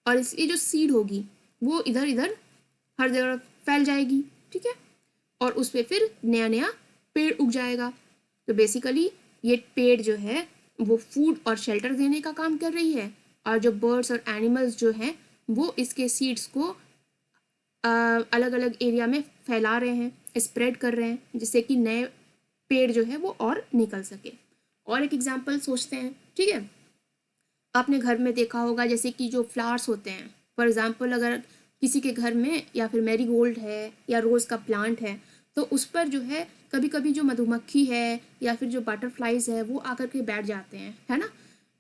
S1: और इसकी जो सीड होगी वो इधर इधर हर जगह फैल जाएगी। ठीक है, और उस पर फिर नया नया पेड़ उग जाएगा। तो बेसिकली ये पेड़ जो है वो फूड और शेल्टर देने का काम कर रही है, और जो बर्ड्स और एनिमल्स जो हैं वो इसके सीड्स को अलग अलग एरिया में फैला रहे हैं, स्प्रेड कर रहे हैं, जिससे कि नए पेड़ जो है वो और निकल सके। और एक एग्जाम्पल सोचते हैं। ठीक है, आपने घर में देखा होगा जैसे कि जो फ्लावर्स होते हैं, फॉर एग्जाम्पल अगर किसी के घर में या फिर मैरीगोल्ड है या रोज़ का प्लांट है, तो उस पर जो है कभी कभी जो मधुमक्खी है या फिर जो बटरफ्लाइज है वो आकर के बैठ जाते हैं, है ना।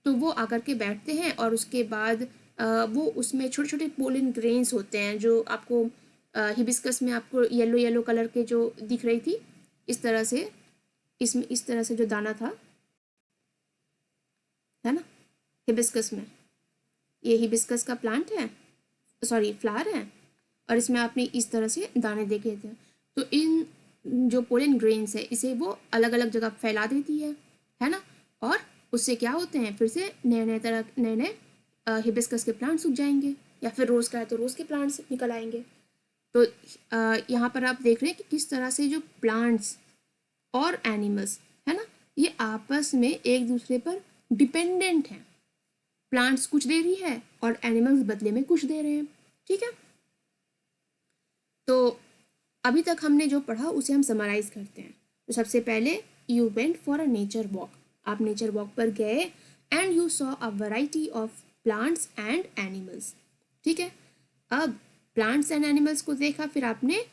S1: तो वो आकर के बैठते हैं और उसके बाद वो उसमें छोटे छोटे पोलन ग्रेन्स होते हैं, जो आपको हिबिस्कस में आपको येलो येलो कलर के जो दिख रही थी, इस तरह से, इसमें इस तरह से जो दाना था, है ना, हिबिस्कस में, ये हिबिस्कस का प्लांट है, सॉरी फ्लावर है, और इसमें आपने इस तरह से दाने देखे थे। तो इन जो पोलन ग्रेन्स है इसे वो अलग अलग जगह फैला देती है ना, और उससे क्या होते हैं, फिर से नए नए हिबिस्कस के प्लांट्स उग जाएंगे, या फिर रोज़ का है तो रोज़ के प्लांट्स निकल आएंगे। तो यहाँ पर आप देख रहे हैं कि किस तरह से जो प्लांट्स और एनिमल्स है ना, ये आपस में एक दूसरे पर डिपेंडेंट हैं। प्लांट्स कुछ दे रही है और एनिमल्स बदले में कुछ दे रहे हैं, ठीक है। तो अभी तक हमने जो पढ़ा उसे हम समराइज करते हैं। तो सबसे पहले you went for a nature walk, आप नेचर वॉक पर गए and you saw a variety of plants and animals, ठीक है। अब प्लांट्स एंड एनिमल्स को देखा, फिर आपने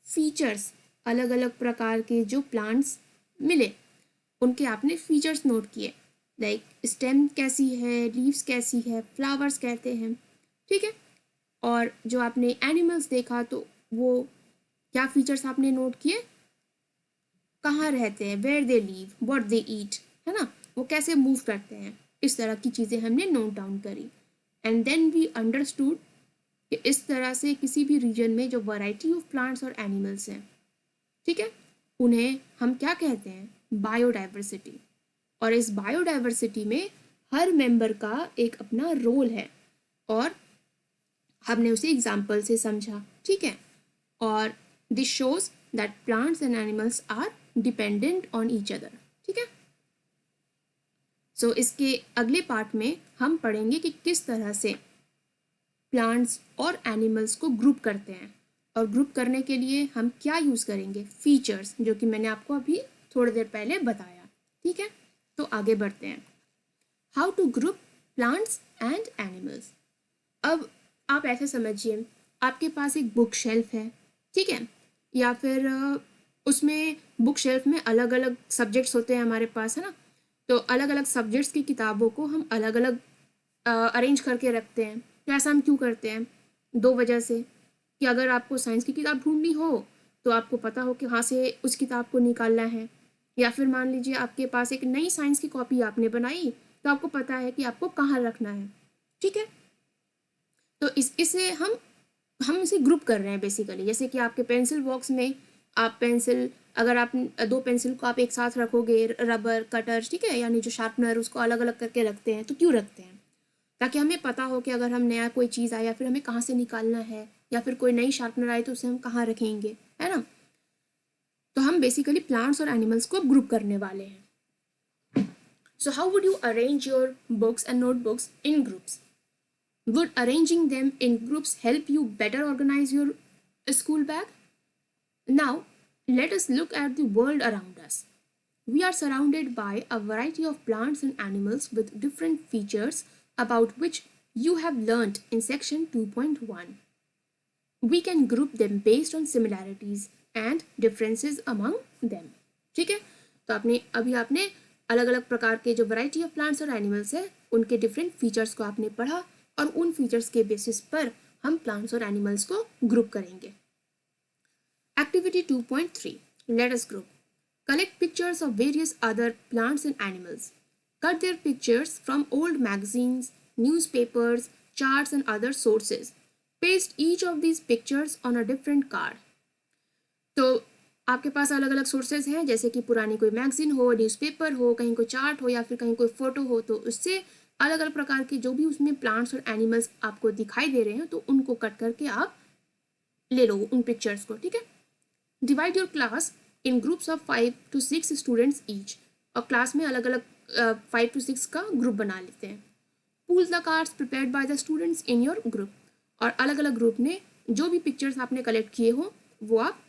S1: फीचर्स, अलग अलग प्रकार के जो प्लांट्स मिले उनके आपने फीचर्स नोट किए, लाइक स्टेम कैसी है, लीव्स कैसी है, फ्लावर्स कहते हैं, ठीक है। और जो आपने एनिमल्स देखा तो वो क्या फीचर्स आपने नोट किए, कहाँ रहते हैं, where they live, what they eat, है ना, वो कैसे मूव करते हैं, इस तरह की चीज़ें हमने नोट डाउन करी। एंड देन वी अंडरस्टूड कि इस तरह से किसी भी रीजन में जो वैरायटी ऑफ प्लांट्स और एनिमल्स हैं, ठीक है, उन्हें हम क्या कहते हैं, बायोडाइवर्सिटी। और इस बायोडाइवर्सिटी में हर मेंबर का एक अपना रोल है, और हमने उसे एग्जाम्पल से समझा, ठीक है। और this shows that plants and animals are dependent on each other, ठीक है। सो इसके अगले पार्ट में हम पढ़ेंगे कि किस तरह से प्लांट्स और एनिमल्स को ग्रुप करते हैं, और ग्रुप करने के लिए हम क्या यूज़ करेंगे, फीचर्स, जो कि मैंने आपको अभी थोड़ी देर पहले बताया, ठीक है। तो आगे बढ़ते हैं, how to group plants and animals. अब आप ऐसे समझिए, आपके पास एक बुक शेल्फ है, ठीक है, या फिर उसमें बुक शेल्फ में अलग अलग सब्जेक्ट्स होते हैं हमारे पास, है ना। तो अलग अलग सब्जेक्ट्स की किताबों को हम अलग अलग अरेंज करके रखते हैं। तो ऐसा हम क्यों करते हैं, दो वजह से, कि अगर आपको साइंस की किताब ढूंढनी हो तो आपको पता हो कि कहाँ से उस किताब को निकालना है, या फिर मान लीजिए आपके पास एक नई साइंस की कॉपी आपने बनाई तो आपको पता है कि आपको कहाँ रखना है, ठीक है। तो इसे हम इसे ग्रुप कर रहे हैं बेसिकली, जैसे कि आपके पेंसिल बॉक्स में आप पेंसिल, अगर आप दो पेंसिल को आप एक साथ रखोगे, रबर कटर, ठीक है, यानी जो शार्पनर, उसको अलग अलग करके रखते हैं, तो क्यों रखते हैं, ताकि हमें पता हो कि अगर हम नया कोई चीज़ आया फिर हमें कहाँ से निकालना है, या फिर कोई नई शार्पनर आए तो उसे हम कहाँ रखेंगे, है ना। तो हम बेसिकली प्लांट्स और एनिमल्स को ग्रुप करने वाले हैं। So how would you arrange your books and notebooks in groups? Would arranging them in groups help you better organize your school bag? Now, let us look at the world around us. We are surrounded by a variety of plants and animals with different features about which you have learnt in section 2.1. We can group them based on similarities and differences among them. ठीक है, तो आपने अलग अलग प्रकार के जो वैरायटी ऑफ प्लांट्स और एनिमल्स है उनके डिफरेंट फीचर्स को आपने पढ़ा, और उन फीचर्स के बेसिस पर हम प्लांट्स और एनिमल्स को ग्रुप करेंगे। Activity 2.3, let us group. Collect pictures of various other plants and animals. Cut their pictures from old magazines, newspapers, charts and other sources. Paste each of these pictures on a different card. तो आपके पास अलग अलग सोर्सेज हैं, जैसे कि पुरानी कोई मैगजीन हो, न्यूज़पेपर हो, कहीं कोई चार्ट हो, या फिर कहीं कोई फोटो हो, तो उससे अलग अलग प्रकार के जो भी उसमें प्लांट्स और एनिमल्स आपको दिखाई दे रहे हैं तो उनको कट करके आप ले लो उन पिक्चर्स को, ठीक है। Divide your class in groups of 5 to 6 students each, और क्लास में अलग अलग 5 to 6 का ग्रुप बना लेते हैं। Pool the cards prepared by the students in your group, और अलग अलग ग्रुप में जो भी पिक्चर्स आपने कलेक्ट किए हो वो आप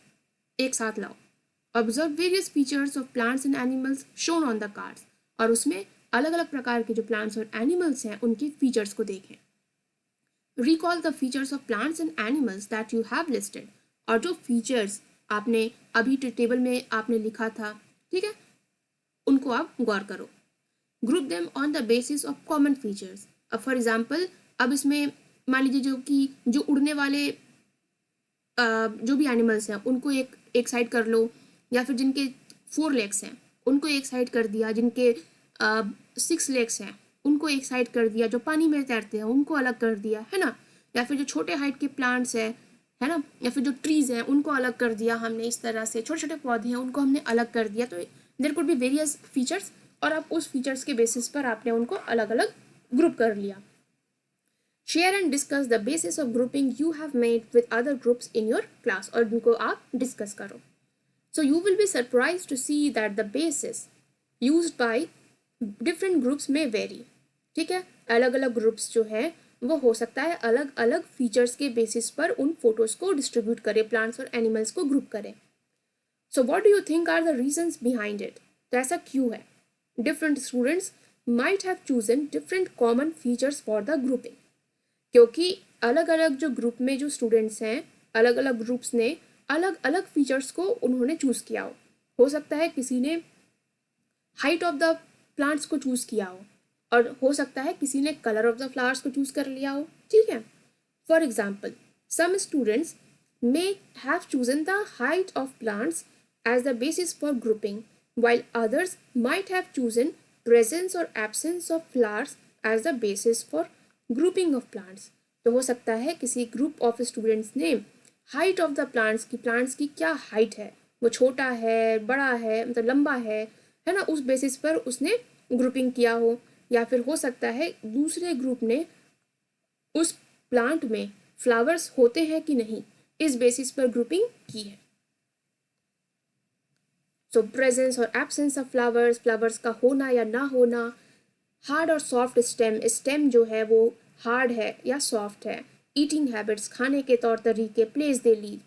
S1: एक साथ लाओ। Observe various features of plants and animals shown on the cards, और उसमें अलग अलग प्रकार के जो प्लांट्स और एनिमल्स हैं उनके फीचर्स को देखें। Recall the features of plants and animals that you have listed, और जो फीचर्स आपने अभी टेबल में आपने लिखा था, ठीक है, उनको आप गौर करो। Group them on the basis of common features. अब फॉर एग्जाम्पल, अब इसमें मान लीजिए जो उड़ने वाले जो भी एनिमल्स हैं उनको एक साइड कर लो, या फिर जिनके 4 लेग्स हैं उनको एक साइड कर दिया, जिनके 6 लेग्स हैं उनको एक साइड कर दिया, जो पानी में तैरते हैं उनको अलग कर दिया, है ना, या फिर जो छोटे हाइट के प्लांट्स है ना, या फिर जो ट्रीज हैं उनको अलग कर दिया हमने, इस तरह से छोटे छोटे पौधे हैं उनको हमने अलग कर दिया। तो there could be various features, और आप उस फीचर्स के बेसिस पर आपने उनको अलग अलग ग्रुप कर लिया। Share and discuss the basis of grouping you have made with other groups in your class, और उनको आप डिस्कस करो। So you will be surprise to see that the basis used by different groups may vary. ठीक है, अलग अलग ग्रुप्स जो है वो हो सकता है अलग अलग फीचर्स के बेसिस पर उन फोटोज को डिस्ट्रीब्यूट करे, प्लांट्स और एनिमल्स को ग्रुप करे। So what do you think are the reasons behind it? तो ऐसा क्यों है? Different students might have chosen different common features for the grouping, क्योंकि अलग अलग जो ग्रुप में जो स्टूडेंट्स हैं, अलग अलग ग्रुप्स ने अलग अलग फीचर्स को उन्होंने चूज किया हो सकता है किसी ने हाइट ऑफ द प्लांट्स को चूज किया हो, और हो सकता है किसी ने कलर ऑफ द फ्लावर्स को चूज कर लिया हो। ठीक है, for example some students may have chosen the height of plants as the basis for grouping, while others might have chosen presence or absence of flowers as the basis for grouping of plants। तो हो सकता है किसी ग्रुप ऑफ स्टूडेंट्स ने हाइट ऑफ द प्लांट्स की, प्लांट्स की क्या हाइट है, वो छोटा है, बड़ा है, मतलब लंबा है ना, उस बेसिस पर उसने ग्रुपिंग किया हो। या फिर हो सकता है दूसरे ग्रुप ने उस प्लांट में फ्लावर्स होते हैं कि नहीं, इस बेसिस पर ग्रुपिंग की है। सो प्रेजेंस और एब्सेंस ऑफ फ्लावर्स, फ्लावर्स का होना या ना होना, हार्ड और सॉफ्ट स्टेम, स्टेम जो है वो हार्ड है या सॉफ्ट है, ईटिंग हैबिट्स, खाने के तौर तरीके, प्लेस दे लीव,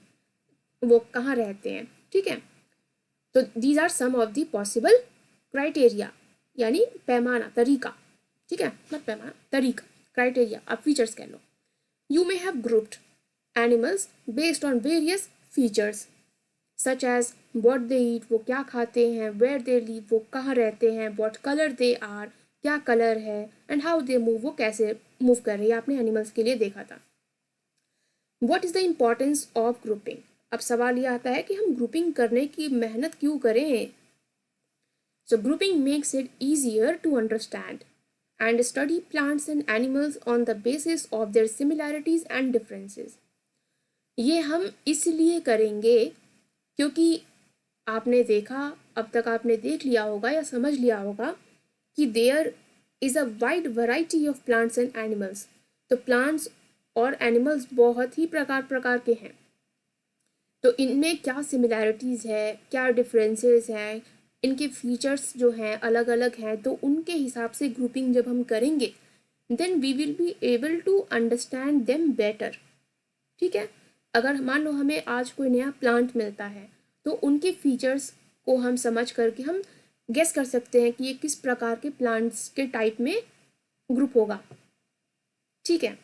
S1: वो कहाँ रहते हैं। ठीक है, तो these are some of the possible criteria, यानी पैमाना, तरीका। ठीक है, मत पैमाना, तरीका, क्राइटेरिया, आप फीचर्स कह लो। You may have grouped animals based on various features such as what they eat, वो क्या खाते हैं, वेयर दे लीव, वो कहाँ रहते हैं, वॉट कलर दे आर, क्या कलर है, एंड हाउ दे मूव, वो कैसे मूव कर रही है, आपने एनिमल्स के लिए देखा था। What is the importance of grouping? अब सवाल ये आता है कि हम ग्रुपिंग करने की मेहनत क्यों करें। So grouping makes it easier to understand and study plants and animals on the basis of their similarities and differences। ये हम इसलिए करेंगे क्योंकि आपने देखा, अब तक आपने देख लिया होगा या समझ लिया होगा कि there is a wide variety of plants and animals. तो प्लांट्स और एनिमल्स बहुत ही प्रकार प्रकार के हैं, तो इनमें क्या सिमिलैरिटीज़ है, क्या डिफरेंसेस हैं, इनके फीचर्स जो हैं अलग अलग हैं, तो उनके हिसाब से ग्रुपिंग जब हम करेंगे then we will be able to understand them better. ठीक है, अगर मान लो हमें आज कोई नया प्लांट मिलता है तो उनके फीचर्स को हम समझ करके हम गेस कर सकते हैं कि ये किस प्रकार के प्लांट्स के टाइप में ग्रुप होगा। ठीक है,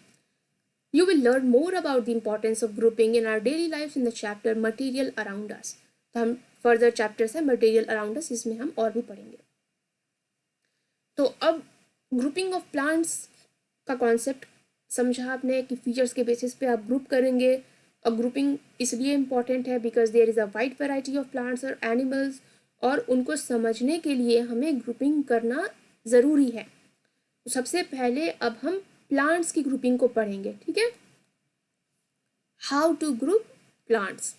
S1: you will learn more about the importance of grouping in our daily lives in the chapter material around us। तो हम फर्दर चैप्टर्स है material around us, इसमें हम और भी पढ़ेंगे। तो अब ग्रुपिंग ऑफ प्लांट्स का कॉन्सेप्ट समझा आपने कि फीचर्स के बेसिस पे आप ग्रुप करेंगे, और ग्रुपिंग इसलिए इम्पॉर्टेंट है because there is a wide variety of plants और एनिमल्स, और उनको समझने के लिए हमें ग्रुपिंग करना ज़रूरी है। तो सबसे पहले अब हम प्लांट्स की ग्रुपिंग को पढ़ेंगे। ठीक है, हाउ टू ग्रुप प्लांट्स,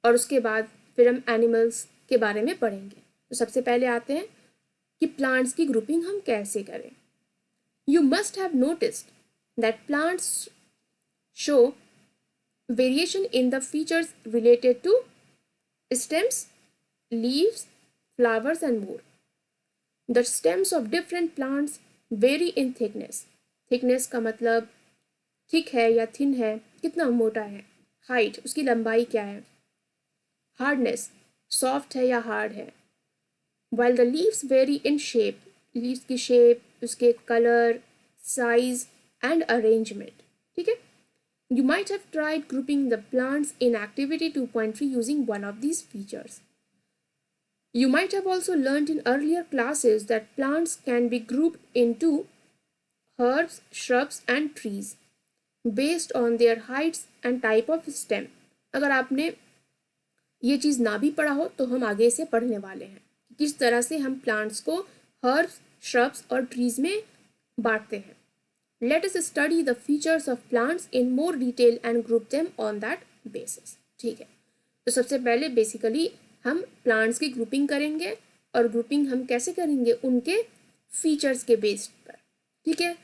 S1: और उसके बाद फिर हम एनिमल्स के बारे में पढ़ेंगे। तो सबसे पहले आते हैं कि प्लांट्स की ग्रुपिंग हम कैसे करें। You must have noticed that plants show variation in the features related to stems, leaves, flowers and more. The stems of different plants vary in thickness. Thickness का मतलब थिक है या थिन है, कितना मोटा है, हाइट, उसकी लंबाई क्या है, हार्डनेस, सॉफ्ट है या हार्ड है। While the leaves very in shape, leaves की शेप, उसके कलर, साइज एंड अरेंजमेंट। ठीक है, you might have tried grouping the plants in activity 2.3 using one of these features. You might have also learned in earlier classes that plants can be grouped into herbs, shrubs and trees based on their heights and type of stem। अगर आपने ये चीज़ ना भी पढ़ा हो तो हम आगे से पढ़ने वाले हैं किस तरह से हम प्लांट्स को हर्ब्स, shrubs और trees में बांटते हैं. Let us study the features of plants in more detail and group them on that basis. ठीक है, तो सबसे पहले बेसिकली हम प्लांट्स की ग्रुपिंग करेंगे और ग्रुपिंग हम कैसे करेंगे, उनके फीचर्स के बेस पर. ठीक है,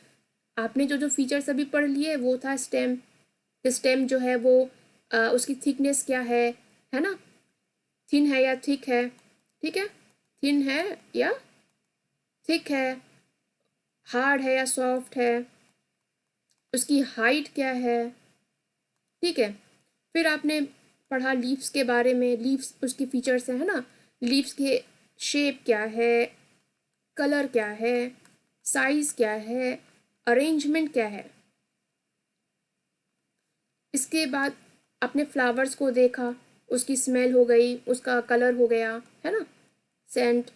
S1: आपने जो फीचर्स अभी पढ़ लिए वो था स्टेम. स्टेम जो है वो उसकी थिकनेस क्या है ना, थिन है या थिक है. ठीक है, थिन है या थिक है, हार्ड है या सॉफ्ट है, उसकी हाइट क्या है. ठीक है, फिर आपने पढ़ा लीव्स के बारे में. लीव्स उसकी फीचर्स है ना, लीव्स के शेप क्या है, कलर क्या है, साइज क्या है, अरेंजमेंट क्या है. इसके बाद आपने फ्लावर्स को देखा, उसकी स्मेल हो गई, उसका कलर हो गया, है ना, सेंट,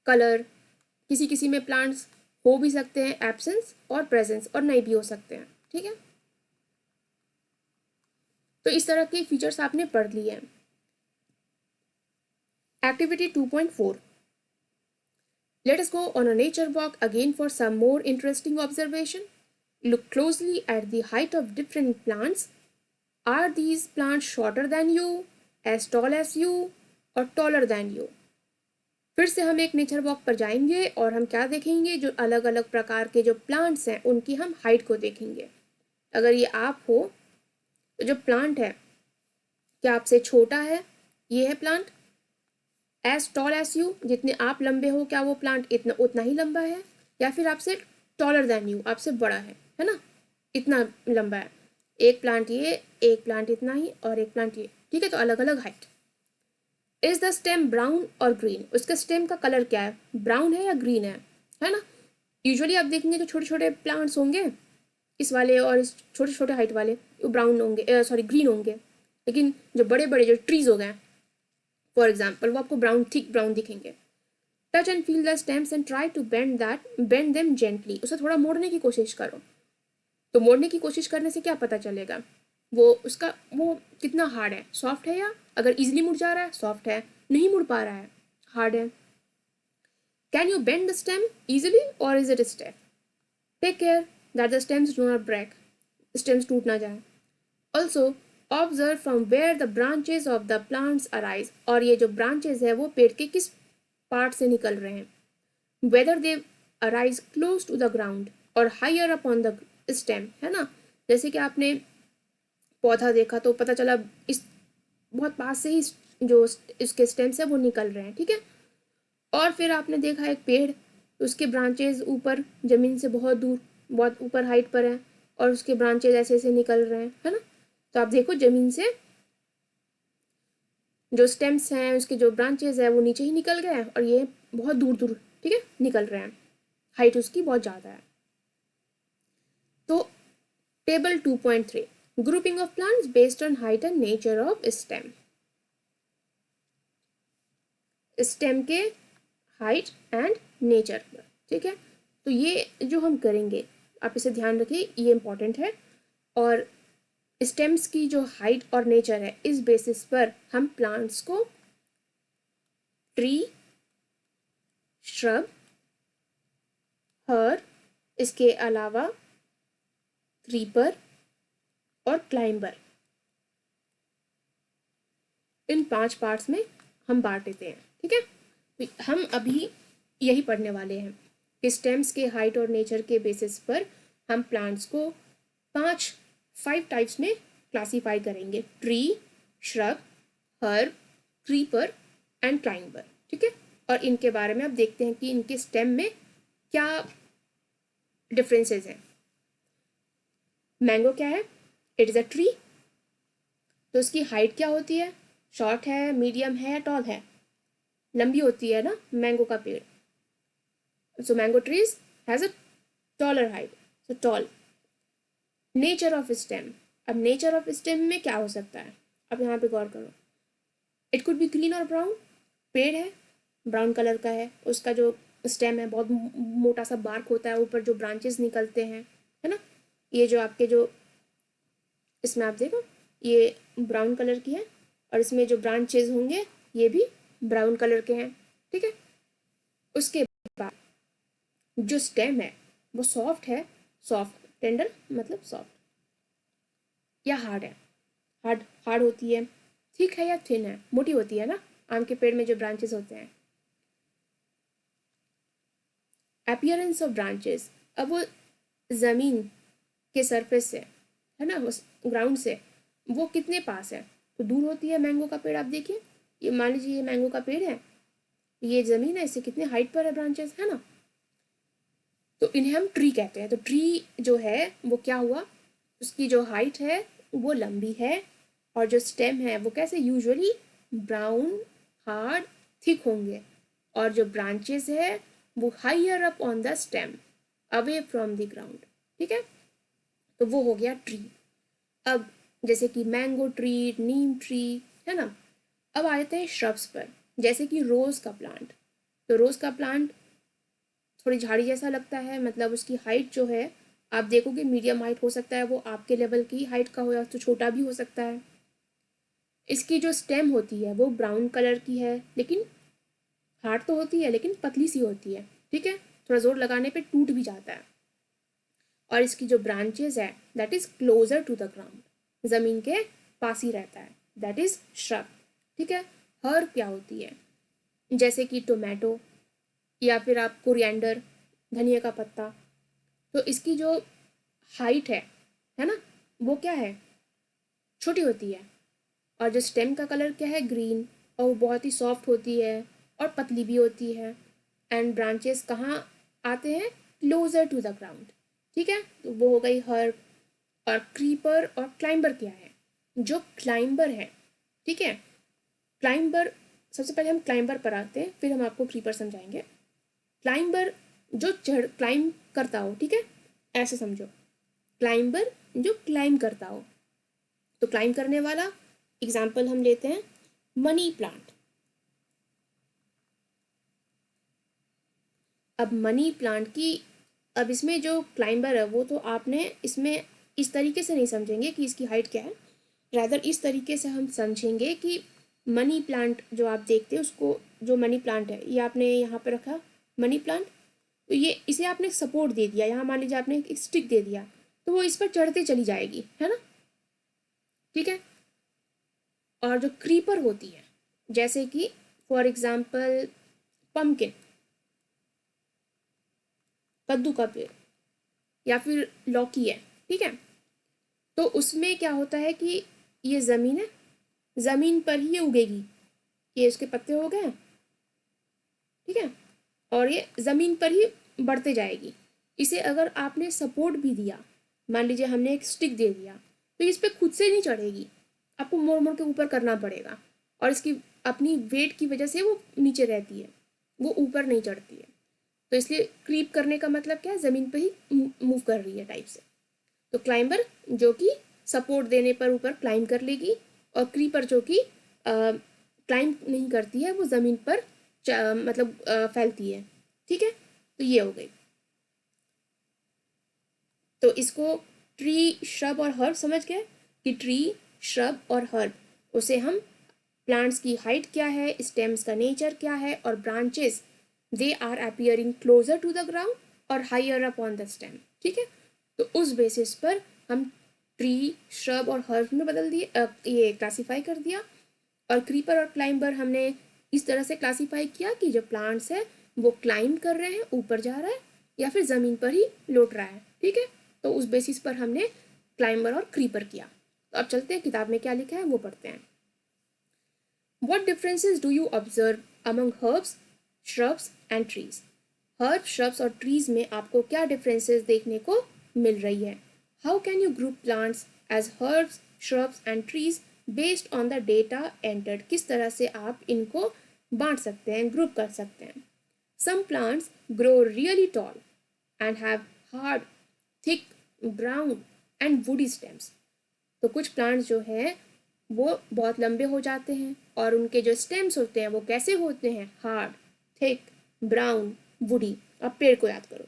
S1: कलर. किसी किसी में प्लांट्स हो भी सकते हैं एब्सेंस और प्रेजेंस, और नहीं भी हो सकते हैं. ठीक है, तो इस तरह के फीचर्स आपने पढ़ लिए हैं. Activity 2.4. Let us go on a nature walk again for some more interesting observation. Look closely at the height of different plants. Are these plants shorter than you, as tall as you, or taller than you? फिर से हम एक नेचर वॉक पर जाएंगे और हम क्या देखेंगे, जो अलग अलग प्रकार के जो प्लांट्स हैं उनकी हम हाइट को देखेंगे. अगर ये आप हो तो जो प्लांट है क्या आपसे छोटा है, ये है plant. As tall as you, जितने आप लंबे हो क्या वो प्लांट इतना उतना ही लंबा है, या फिर आपसे टॉलर देन यू, आपसे बड़ा है ना, इतना लंबा है. एक प्लांट ये, एक प्लांट इतना ही, और एक प्लांट ये. ठीक है, तो अलग अलग height. Is the stem brown और ग्रीन, उसका स्टेम का कलर क्या है, ब्राउन है या ग्रीन है ना. यूजुअली आप देखेंगे जो छोटे छोटे प्लांट्स होंगे, इस वाले और इस छोटे छोटे हाइट वाले, वो ब्राउन होंगे, सॉरी ग्रीन होंगे. लेकिन जो बड़े बड़े जो ट्रीज हो गए फॉर एग्जाम्पल, वो आपको ब्राउन, थिक ब्राउन दिखेंगे. Touch and feel the stems and try to bend them gently. उसे थोड़ा मोड़ने की कोशिश करो. तो मोड़ने की कोशिश करने से क्या पता चलेगा, वो कितना हार्ड है, सॉफ्ट है, या अगर इजिली मुड़ जा रहा है सॉफ्ट है, नहीं मुड़ पा रहा है हार्ड है. Can you bend the stem easily और is it stiff. Take care that the stems do not break, stems टूट ना जाए. Also observe from where the branches of the plants arise, और ये जो ब्रांचेज है वो पेड़ के किस पार्ट से निकल रहे हैं. Whether they arise close to the ground और higher up on the stem, है ना. जैसे कि आपने पौधा देखा तो पता चला इस बहुत पास से ही जो इसके स्टेम्स है वो निकल रहे हैं. ठीक है, और फिर आपने देखा एक पेड़, उसके ब्रांचेज ऊपर जमीन से बहुत दूर, बहुत ऊपर हाइट पर है, और उसके ब्रांचेज ऐसे ऐसे निकल रहे हैं, है ना. तो आप देखो जमीन से जो स्टेम्स हैं, उसके जो ब्रांचेज है वो नीचे ही निकल गए हैं, और ये बहुत दूर दूर, ठीक है, निकल रहे हैं, हाइट उसकी बहुत ज़्यादा है. तो table 2.3, grouping of plants based on height and nature of stem. Stem के हाइट एंड नेचर पर. ठीक है, तो ये जो हम करेंगे आप इसे ध्यान रखिए, ये इंपॉर्टेंट है. और स्टेम्स की जो हाइट और नेचर है, इस बेसिस पर हम प्लांट्स को ट्री, श्रब, हर, इसके अलावा क्रीपर और क्लाइंबर, इन 5 पार्ट्स में हम बांट देते हैं. ठीक है, तो हम अभी यही पढ़ने वाले हैं कि स्टेम्स के हाइट और नेचर के बेसिस पर हम प्लांट्स को 5 टाइप्स में क्लासीफाई करेंगे. Tree, shrub, herb, creeper and climber. ठीक है, और इनके बारे में अब देखते हैं कि इनके स्टेम में क्या डिफरेंसेस हैं. मैंगो क्या है, इट इज़ अ ट्री. तो उसकी हाइट क्या होती है, शॉर्ट है, मीडियम है, टॉल है. लंबी होती है ना मैंगो का पेड़. So mango trees has a taller height, so tall. Nature of stem, अब नेचर ऑफ स्टेम में क्या हो सकता है, अब यहाँ पे गौर करो. इट कुड बी ग्रीन और ब्राउन. पेड़ है, ब्राउन कलर का है, उसका जो स्टेम है बहुत मोटा सा बार्क होता है, ऊपर जो ब्रांचेस निकलते हैं, है ना. ये जो आपके जो इसमें आप देखो ये ब्राउन कलर की है, और इसमें जो ब्रांचेस होंगे ये भी ब्राउन कलर के हैं. ठीक है, उसके बाद जो स्टेम है वो सॉफ्ट है, सॉफ्ट टेंडर मतलब सॉफ्ट, या हार्ड है, हार्ड हार्ड होती है, थिक है या थिन है, मोटी होती है ना, आम के पेड़ में जो ब्रांचेस होते हैं। अपीयरेंस ऑफ ब्रांचेस, अब वो ज़मीन के सरफेस से, है ना, उस ग्राउंड से वो कितने पास है, तो दूर होती है। मैंगो का पेड़ आप देखिए, ये मान लीजिए ये मैंगो का पेड़ है, ये ज़मीन है, इससे कितने हाइट पर है ब्रांचेस, है ना, तो इन्हें हम ट्री कहते हैं। तो ट्री जो है वो क्या हुआ, उसकी जो हाइट है वो लंबी है, और जो स्टेम है वो कैसे, यूजुअली ब्राउन, हार्ड, थिक होंगे, और जो ब्रांचेस है वो higher up on the stem, away from the ground. ठीक है, तो वो हो गया ट्री। अब जैसे कि मैंगो ट्री, नीम ट्री, है ना। अब आते हैं श्रब्स पर, जैसे कि रोज़ का प्लांट। तो रोज़ का प्लांट थोड़ी झाड़ी जैसा लगता है, मतलब उसकी हाइट जो है आप देखोगे मीडियम हाइट हो सकता है, वो आपके लेवल की हाइट का हो या तो छोटा भी हो सकता है। इसकी जो स्टेम होती है वो ब्राउन कलर की है, लेकिन हार्ड तो होती है लेकिन पतली सी होती है। ठीक है, थोड़ा जोर लगाने पे टूट भी जाता है। और इसकी जो ब्रांचेस है that is closer to the ground, ज़मीन के पास ही रहता है, दैट इज श्रब। ठीक है, हर्ब क्या होती है, जैसे कि टोमेटो, या फिर आप कोरिएंडर, धनिया का पत्ता। तो इसकी जो हाइट है ना, वो क्या है, छोटी होती है, और जो स्टेम का कलर क्या है, ग्रीन, और वो बहुत ही सॉफ्ट होती है और पतली भी होती है। एंड ब्रांचेस कहाँ आते हैं, क्लोजर टू द ग्राउंड। ठीक है, तो वो हो गई हर्ब। और क्रीपर और क्लाइंबर क्या है, जो क्लाइंबर है, ठीक है, क्लाइंबर, सबसे पहले हम क्लाइंबर पर आते हैं, फिर हम आपको क्रीपर समझाएंगे। क्लाइंबर जो चढ़ क्लाइंब करता हो, ठीक है, ऐसे समझो, क्लाइंबर जो क्लाइंब करता हो। तो क्लाइंब करने वाला एग्जाम्पल हम लेते हैं मनी प्लांट। अब मनी प्लांट की, अब इसमें जो क्लाइंबर है वो तो आपने इसमें इस तरीके से नहीं समझेंगे कि इसकी हाइट क्या है, रादर इस तरीके से हम समझेंगे कि मनी प्लांट जो आप देखते हैं उसको, जो मनी प्लांट है ये आपने यहाँ पे रखा मनी प्लांट, तो ये इसे आपने सपोर्ट दे दिया, यहाँ मान लीजिए आपने एक स्टिक दे दिया, तो वो इस पर चढ़ते चली जाएगी, है ना। ठीक है, और जो क्रीपर होती है, जैसे कि फॉर एग्जाम्पल पम्पकिन, कद्दू का पेड़, या फिर लौकी है, ठीक है, तो उसमें क्या होता है कि ये ज़मीन है, ज़मीन पर ही ये उगेगी, ये उसके पत्ते हो गए, ठीक है, और ये ज़मीन पर ही बढ़ते जाएगी। इसे अगर आपने सपोर्ट भी दिया, मान लीजिए हमने एक स्टिक दे दिया, तो इस पर खुद से नहीं चढ़ेगी, आपको मोड़ मोड़ के ऊपर करना पड़ेगा, और इसकी अपनी वेट की वजह से वो नीचे रहती है, वो ऊपर नहीं चढ़ती है। तो इसलिए क्रीप करने का मतलब क्या है, ज़मीन पर ही मूव कर रही है टाइप से। तो क्लाइंबर जो कि सपोर्ट देने पर ऊपर क्लाइंब कर लेगी, और क्रीपर जो कि क्लाइंब नहीं करती है, वो ज़मीन पर मतलब फैलती है। ठीक है, तो ये हो गई। तो इसको ट्री, श्रब और हर्ब समझ गए कि ट्री, श्रब और हर्ब, उसे हम प्लांट्स की हाइट क्या है, स्टेम्स का नेचर क्या है, और branches they are appearing closer to the ground और higher up on the stem. ठीक है, तो उस बेसिस पर हम ट्री, श्रब और हर्ब में बदल दिए, ये क्लासीफाई कर दिया। और क्रीपर और क्लाइंबर हमने इस तरह से क्लासीफाई किया कि जो प्लांट्स है वो क्लाइंब कर रहे हैं, ऊपर जा रहा है, या फिर ज़मीन पर ही लौट रहा है। ठीक है, तो उस बेसिस पर हमने क्लाइंबर और क्रीपर किया। तो अब चलते हैं किताब में क्या लिखा है वो पढ़ते हैं। What differences do you observe among herbs, shrubs and trees? Herb, shrubs और ट्रीज में आपको क्या डिफरेंसेस देखने को मिल रही है? How can you group plants as herbs, shrubs and trees based on the data entered? किस तरह से आप इनको बांट सकते हैं, ग्रुप कर सकते हैं? Some plants grow really tall and have hard, thick, brown and woody stems. तो कुछ प्लांट्स जो हैं वो बहुत लंबे हो जाते हैं, और उनके जो स्टेम्स होते हैं वो कैसे होते हैं, हार्ड, थिक, ब्राउन, वुडी। अब पेड़ को याद करो,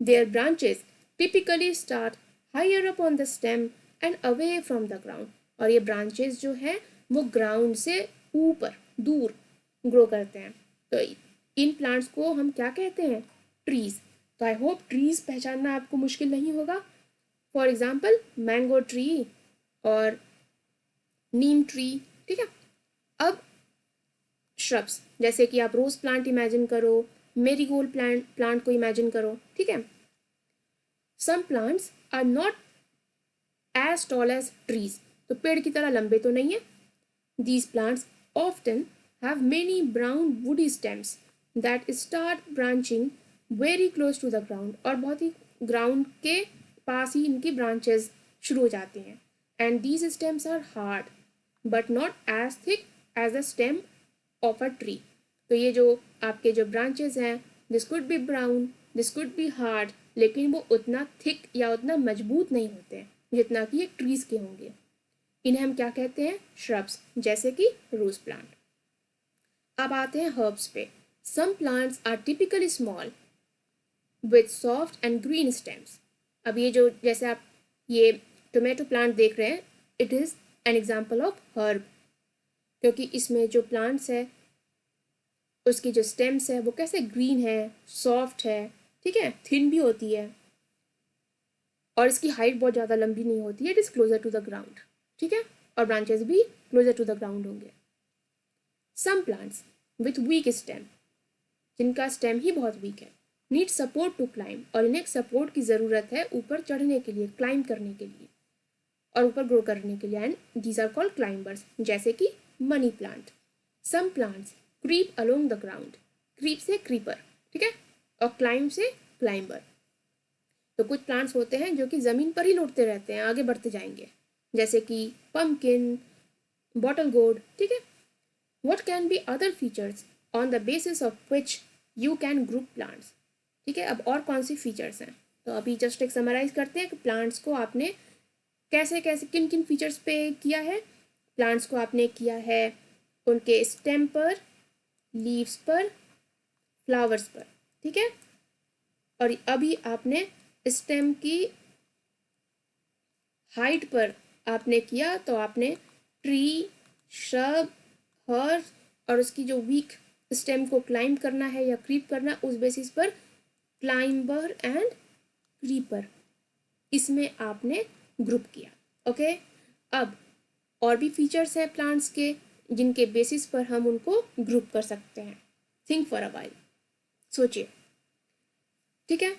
S1: their branches typically start higher up on the stem and away from the ground. और ये ब्रांचेस जो हैं वो ग्राउंड से ऊपर, दूर ग्रो करते हैं। तो इन प्लांट्स को हम क्या कहते हैं, ट्रीज। तो आई होप ट्रीज पहचानना आपको मुश्किल नहीं होगा। फॉर एग्जाम्पल मैंगो ट्री और नीम ट्री, ठीक है। अब श्रब्स, जैसे कि आप रोज प्लांट इमेजिन करो, मेरीगोल्ड प्लांट को इमेजिन करो, ठीक है। Some plants are not as tall as trees, तो पेड़ की तरह लंबे तो नहीं है। These plants often have many brown woody stems that start branching very close to the ground, और बहुत ही ग्राउंड के पास ही इनकी ब्रांचेस शुरू हो जाती हैं। And these stems are hard but not as thick as the stem of a tree. तो ये जो आपके जो ब्रांचेस हैं, this could be brown, this could be hard, लेकिन वो उतना थिक या उतना मजबूत नहीं होते हैं जितना कि एक ट्रीज के होंगे। इन्हें हम क्या कहते हैं? श्रब्स, जैसे कि रोज प्लांट। अब आते हैं हर्ब्स पे। Some plants are typically small with soft and green stems. अब ये जो जैसे आप ये टोमेटो प्लांट देख रहे हैं, it is an example of herb, क्योंकि इसमें जो प्लांट्स है उसकी जो स्टेम्स है वो कैसे ग्रीन है, सॉफ्ट है, ठीक है, थिन भी होती है, और इसकी हाइट बहुत ज़्यादा लंबी नहीं होती है। It is closer to the ground, ठीक है, और ब्रांचेस भी क्लोजर टू द ग्राउंड होंगे। Some plants with weak stem, जिनका स्टेम ही बहुत वीक है, नीड सपोर्ट टू क्लाइम, और इन्हें सपोर्ट की ज़रूरत है ऊपर चढ़ने के लिए, क्लाइम करने के लिए और ऊपर ग्रो करने के लिए। And these are called climbers, जैसे कि money plant. Some plants creep along the ground, creep से क्रीपर, ठीक है, और क्लाइंब से क्लाइंबर। तो कुछ प्लांट्स होते हैं जो कि ज़मीन पर ही लौटते रहते हैं, आगे बढ़ते जाएंगे, जैसे कि पम्पकिन, बॉटल गोर्ड, ठीक है। What can be other features on the basis of which you can group plants, ठीक है। अब और कौन सी फीचर्स हैं, तो अभी जस्ट एक समराइज करते हैं कि प्लांट्स को आपने कैसे कैसे किन किन फीचर्स पे किया है। प्लांट्स को आपने किया है उनके स्टेम पर, लीव्स पर, फ्लावर्स पर, ठीक है। और अभी आपने स्टेम की हाइट पर आपने किया, तो आपने ट्री, श्रब, हर्ब और उसकी जो वीक स्टेम को क्लाइंब करना है या क्रीप करना, उस बेसिस पर क्लाइंबर एंड क्रीपर, इसमें आपने ग्रुप किया। ओके, अब और भी फीचर्स हैं प्लांट्स के जिनके बेसिस पर हम उनको ग्रुप कर सकते हैं। थिंक फॉर अ वाइल, सोचिए, ठीक है।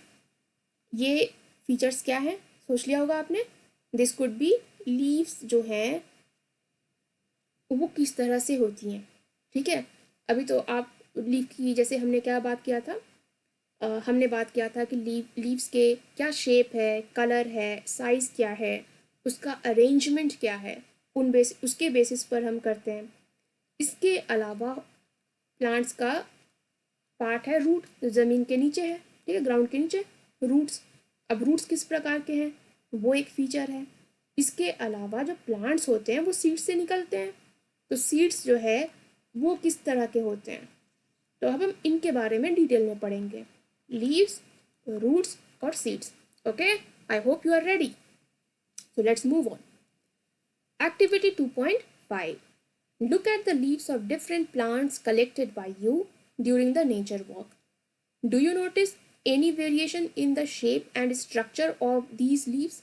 S1: ये फीचर्स क्या है, सोच लिया होगा आपने। दिस कुड बी लीव्स जो हैं वो किस तरह से होती हैं, ठीक है। अभी तो आप लीव की, जैसे हमने क्या बात किया था, हमने बात किया था कि लीव्स के क्या शेप है, कलर है, साइज़ क्या है, उसका अरेंजमेंट क्या है, उसके बेसिस पर हम करते हैं। इसके अलावा प्लांट्स का पार्ट है रूट, जो ज़मीन के नीचे है, ठीक है, ग्राउंड के नीचे रूट्स। अब रूट्स किस प्रकार के हैं वो एक फीचर है। इसके अलावा जो प्लांट्स होते हैं वो सीड्स से निकलते हैं, तो सीड्स जो है वो किस तरह के होते हैं, तो अब हम इनके बारे में डिटेल में पढ़ेंगे। लीव्स, रूट्स और seeds. Okay, I hope you are ready, so let's move on. Activity 2.5. Look at the leaves of different plants collected by you during the nature walk. Do you notice any variation in the shape and structure of these leaves?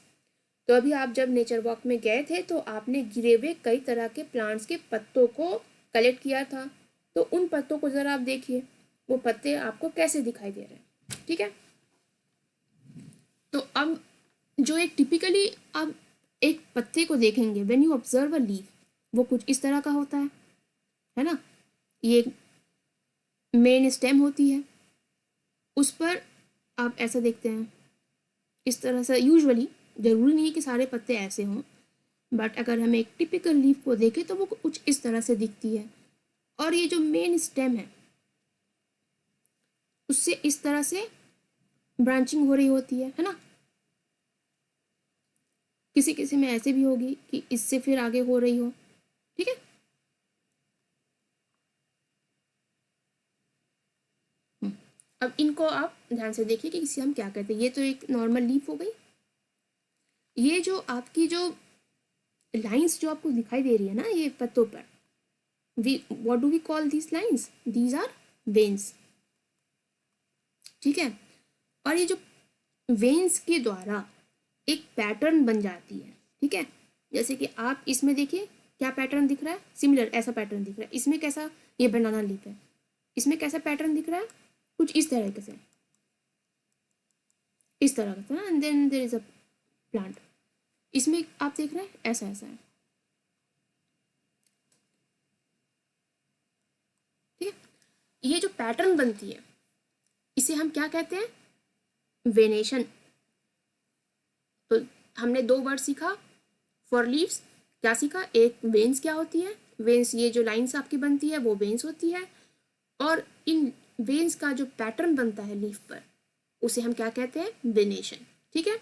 S1: तो अभी आप जब नेचर वॉक में गए थे तो आपने गिरे हुए कई तरह के प्लांट्स के पत्तों को कलेक्ट किया था, तो उन पत्तों को ज़रा आप देखिए, वो पत्ते आपको कैसे दिखाई दे रहे हैं, ठीक है। तो अब जो एक टिपिकली आप एक पत्ते को देखेंगे, when you observe a leaf, वो कुछ इस तरह का होता है ना। ये मेन स्टेम होती है, उस पर आप ऐसा देखते हैं इस तरह से। यूजुअली ज़रूरी नहीं है कि सारे पत्ते ऐसे हों, बट अगर हम एक टिपिकल लीफ को देखें तो वो कुछ इस तरह से दिखती है, और ये जो मेन स्टेम है उससे इस तरह से ब्रांचिंग हो रही होती है ना। किसी किसी में ऐसे भी होगी कि इससे फिर आगे हो रही हो, ठीक है। अब इनको आप ध्यान से देखिए कि इसे हम क्या कहते हैं। ये तो एक नॉर्मल लीफ हो गई। ये जो आपकी जो लाइंस जो आपको दिखाई दे रही है ना ये पत्तों पर, what do we call these lines? These are veins, ठीक है। और ये जो वेन्स के द्वारा एक पैटर्न बन जाती है, ठीक है। जैसे कि आप इसमें देखिए क्या पैटर्न दिख रहा है, सिमिलर ऐसा पैटर्न दिख रहा है। इसमें कैसा, ये बनाना लीफ है, इसमें कैसा पैटर्न दिख रहा है, कुछ इस तरीके से, इस तरह का था, and then there is a plant. इसमें आप देख रहे हैं ऐसा ऐसा है, ठीक है। ये जो पैटर्न बनती है इसे हम क्या कहते हैं, वेनेशन। तो हमने दो वर्ड सीखा फॉर लीव्स, क्या सीखा, एक वेन्स क्या होती है, वेन्स ये जो लाइंस आपकी बनती है वो वेन्स होती है, और इन वेन्स का जो पैटर्न बनता है लीफ पर उसे हम क्या कहते हैं, वेनेशन, ठीक है।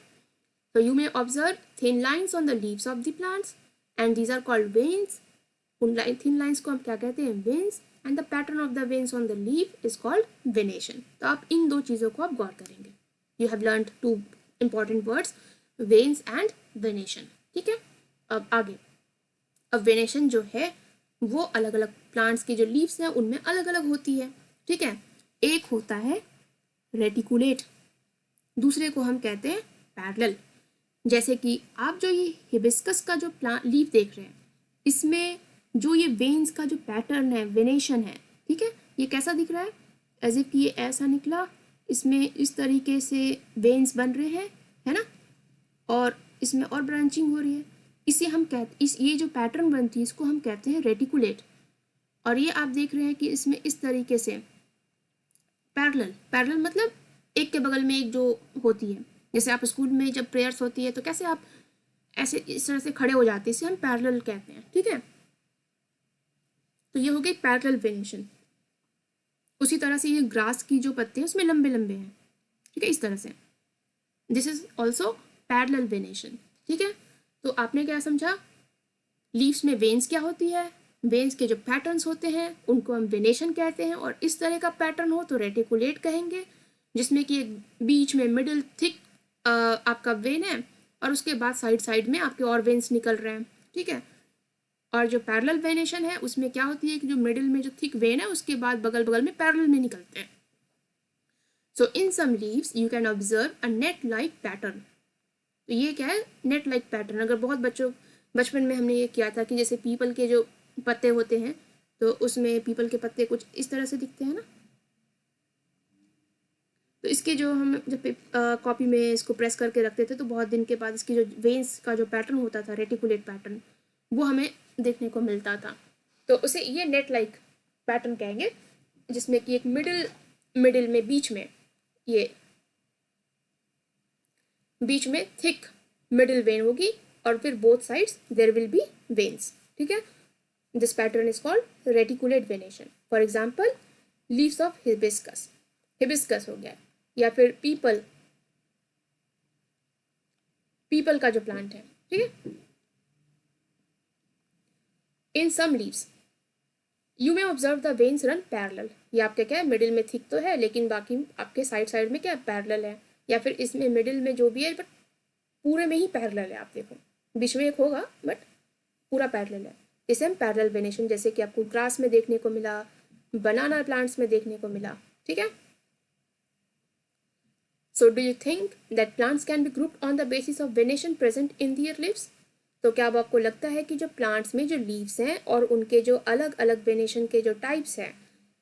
S1: So you may observe thin lines on the leaves of the plants and these are called veins. उन thin lines को हम क्या कहते हैं, veins, and the pattern of the veins on the leaf is called venation. तो आप इन दो चीज़ों को आप गौर करेंगे। You have learned two important words, veins and venation, ठीक है। अब आगे, अब venation जो है वो अलग अलग प्लांट्स की जो लीव्स हैं उनमें अलग अलग होती है, ठीक है। एक होता है रेटिकुलेट, दूसरे को हम कहते हैं पैरेलल। जैसे कि आप जो ये हिबिस्कस का जो प्लांट लीफ देख रहे हैं, इसमें जो ये वेन्स का जो पैटर्न है, वेनेशन है, ठीक है, ये कैसा दिख रहा है, एज इफ ये ऐसा निकला, इसमें इस तरीके से वेन्स बन रहे हैं, है ना, और इसमें और ब्रांचिंग हो रही है। इसे हम कहते, इस ये जो पैटर्न बनती है इसको हम कहते हैं रेटिकुलेट। और ये आप देख रहे हैं कि इसमें इस तरीके से पैरेलल, पैरेलल मतलब एक के बगल में एक जो होती है। जैसे आप स्कूल में जब प्रेयर्स होती है तो कैसे आप ऐसे इस तरह से खड़े हो जाते हैं, इसे हम पैरेलल कहते हैं, ठीक है। तो ये हो गई पैरेलल वेनेशन। उसी तरह से ये ग्रास की जो पत्ते हैं उसमें लंबे लंबे हैं, ठीक है, इस तरह से, this is also parallel venation, ठीक है। तो आपने क्या समझा, लीव्स में वेन्स क्या होती है, वेन्स के जो पैटर्न्स होते हैं उनको हम वेनेशन कहते हैं, और इस तरह का पैटर्न हो तो रेटिकुलेट कहेंगे, जिसमें कि एक बीच में मिडिल थिक आपका वेन है और उसके बाद साइड साइड में आपके और वेन्स निकल रहे हैं, ठीक है। और जो पैरेलल वेनेशन है उसमें क्या होती है कि जो मिडिल में जो थिक वेन है उसके बाद बगल बगल में पैरेलल में निकलते हैं। So in some leaves you can observe a net like pattern. तो ये क्या है, नेट लाइक पैटर्न। अगर बहुत बचपन में हमने ये किया था कि जैसे पीपल के जो पत्ते होते हैं तो उसमें पीपल के पत्ते कुछ इस तरह से दिखते हैं ना, तो इसके जो हम जब कॉपी में इसको प्रेस करके रखते थे तो बहुत दिन के बाद इसकी जो वेन्स का जो पैटर्न होता था, रेटिकुलेट पैटर्न, वो हमें देखने को मिलता था। तो उसे ये नेट लाइक पैटर्न कहेंगे, जिसमें कि एक मिडिल में बीच में ये बीच में थिक मिडिल वेन होगी और फिर both sides there will be veins, ठीक है। This pattern is called reticulate venation. For example leaves of hibiscus, hibiscus हो गया, या फिर पीपल का जो प्लांट है, ठीक है। In some leaves you may observe the veins run parallel. ये आपका क्या है, मिडिल में थिक तो है लेकिन बाकी आपके साइड साइड में क्या पैरेलल है, या फिर इसमें मिडिल में जो भी है बट पूरे में ही पैरेलल है। आप देखो बीच में एक होगा बट पूरा पैरेलल है, इसे हम पैरेलल वेनेशन, जैसे कि आपको ग्रास में देखने को मिला, बनाना प्लांट्स में देखने को मिला, ठीक है। So do you think that plants can be grouped on the basis of venation present in their leaves? तो क्या अब आपको लगता है कि जो प्लांट्स में जो लीव्स हैं और उनके जो अलग अलग वेनेशन के जो टाइप्स हैं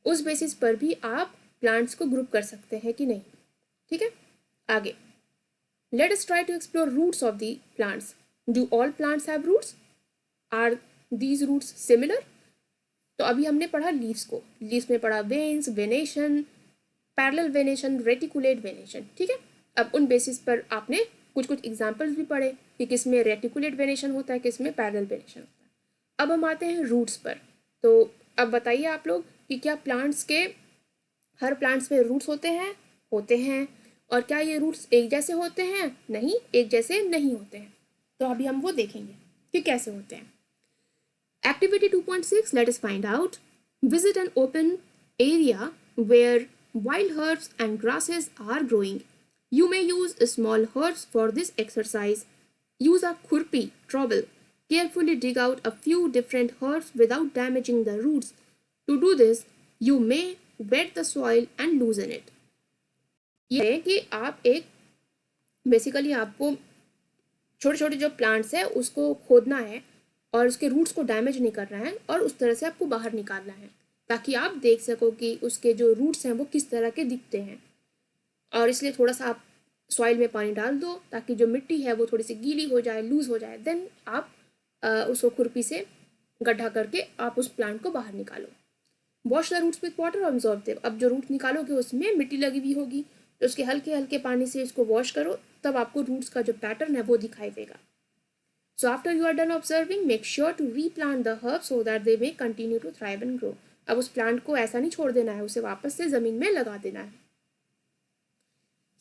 S1: उस बेसिस पर भी आप प्लांट्स को ग्रुप कर सकते हैं कि नहीं, ठीक है। आगे, let us try to explore roots of the plants. Do all plants have roots? Are these roots similar? तो अभी हमने पढ़ा लीव्स को, लीव्स में पढ़ा veins, venation, parallel venation, reticulate venation, ठीक है। अब उन बेसिस पर आपने कुछ एग्जांपल्स भी पढ़े कि किस में रेटिकुलेट वेनेशन होता है, किस में पैरेलल वेनेशन होता है। अब हम आते हैं रूट्स पर। तो अब बताइए आप लोग कि क्या प्लांट्स के हर प्लांट्स में रूट्स होते हैं, और क्या ये रूट्स एक जैसे होते हैं? नहीं, एक जैसे नहीं होते हैं। तो अभी हम वो देखेंगे कि कैसे होते हैं। Activity 2.6, let us find out. Visit an open area where wild herbs and grasses are growing. You may use small herbs for this exercise. Use a khurpi, trowel. Carefully dig out a few different herbs without damaging the roots. To do this, you may wet the soil and loosen it. ये है कि आप एक बेसिकली आपको छोटे छोटे जो प्लांट्स है उसको खोदना है और उसके रूट्स को डैमेज नहीं करना है और उस तरह से आपको बाहर निकालना है ताकि आप देख सको कि उसके जो रूट्स हैं वो किस तरह के दिखते हैं। और इसलिए थोड़ा सा आप सॉइल में पानी डाल दो ताकि जो मिट्टी है वो थोड़ी सी गीली हो जाए, लूज हो जाए, देन आप उसको खुरपी से गड्ढा करके आप उस प्लांट को बाहर निकालो। Wash the roots with water observe them. अब जो रूट निकालोगे उसमें मिट्टी लगी हुई होगी तो उसके हल्के हल्के पानी से इसको वॉश करो, तब आपको रूट्स का जो पैटर्न है वो दिखाई देगा। So after you are done observing, make sure to replant the herbs so that they may continue to thrive and grow. अब उस प्लांट को ऐसा नहीं छोड़ देना है, उसे वापस से जमीन में लगा देना है।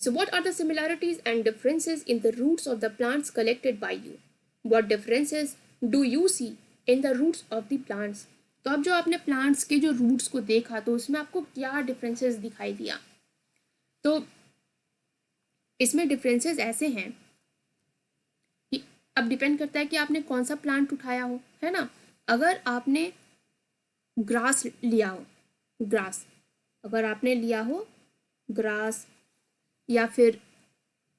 S1: So what are the similarities and differences in the roots of the plants collected by you? What differences do you see in the roots of the plants? तो अब जो आपने प्लांट्स के जो रूट्स को देखा तो उसमें आपको क्या डिफरेंसेस दिखाई दिया? तो इसमें डिफरेंसेस ऐसे हैं कि अब डिपेंड करता है कि आपने कौन सा प्लांट उठाया हो, है ना। अगर आपने ग्रास लिया हो, ग्रास अगर आपने लिया हो ग्रास या फिर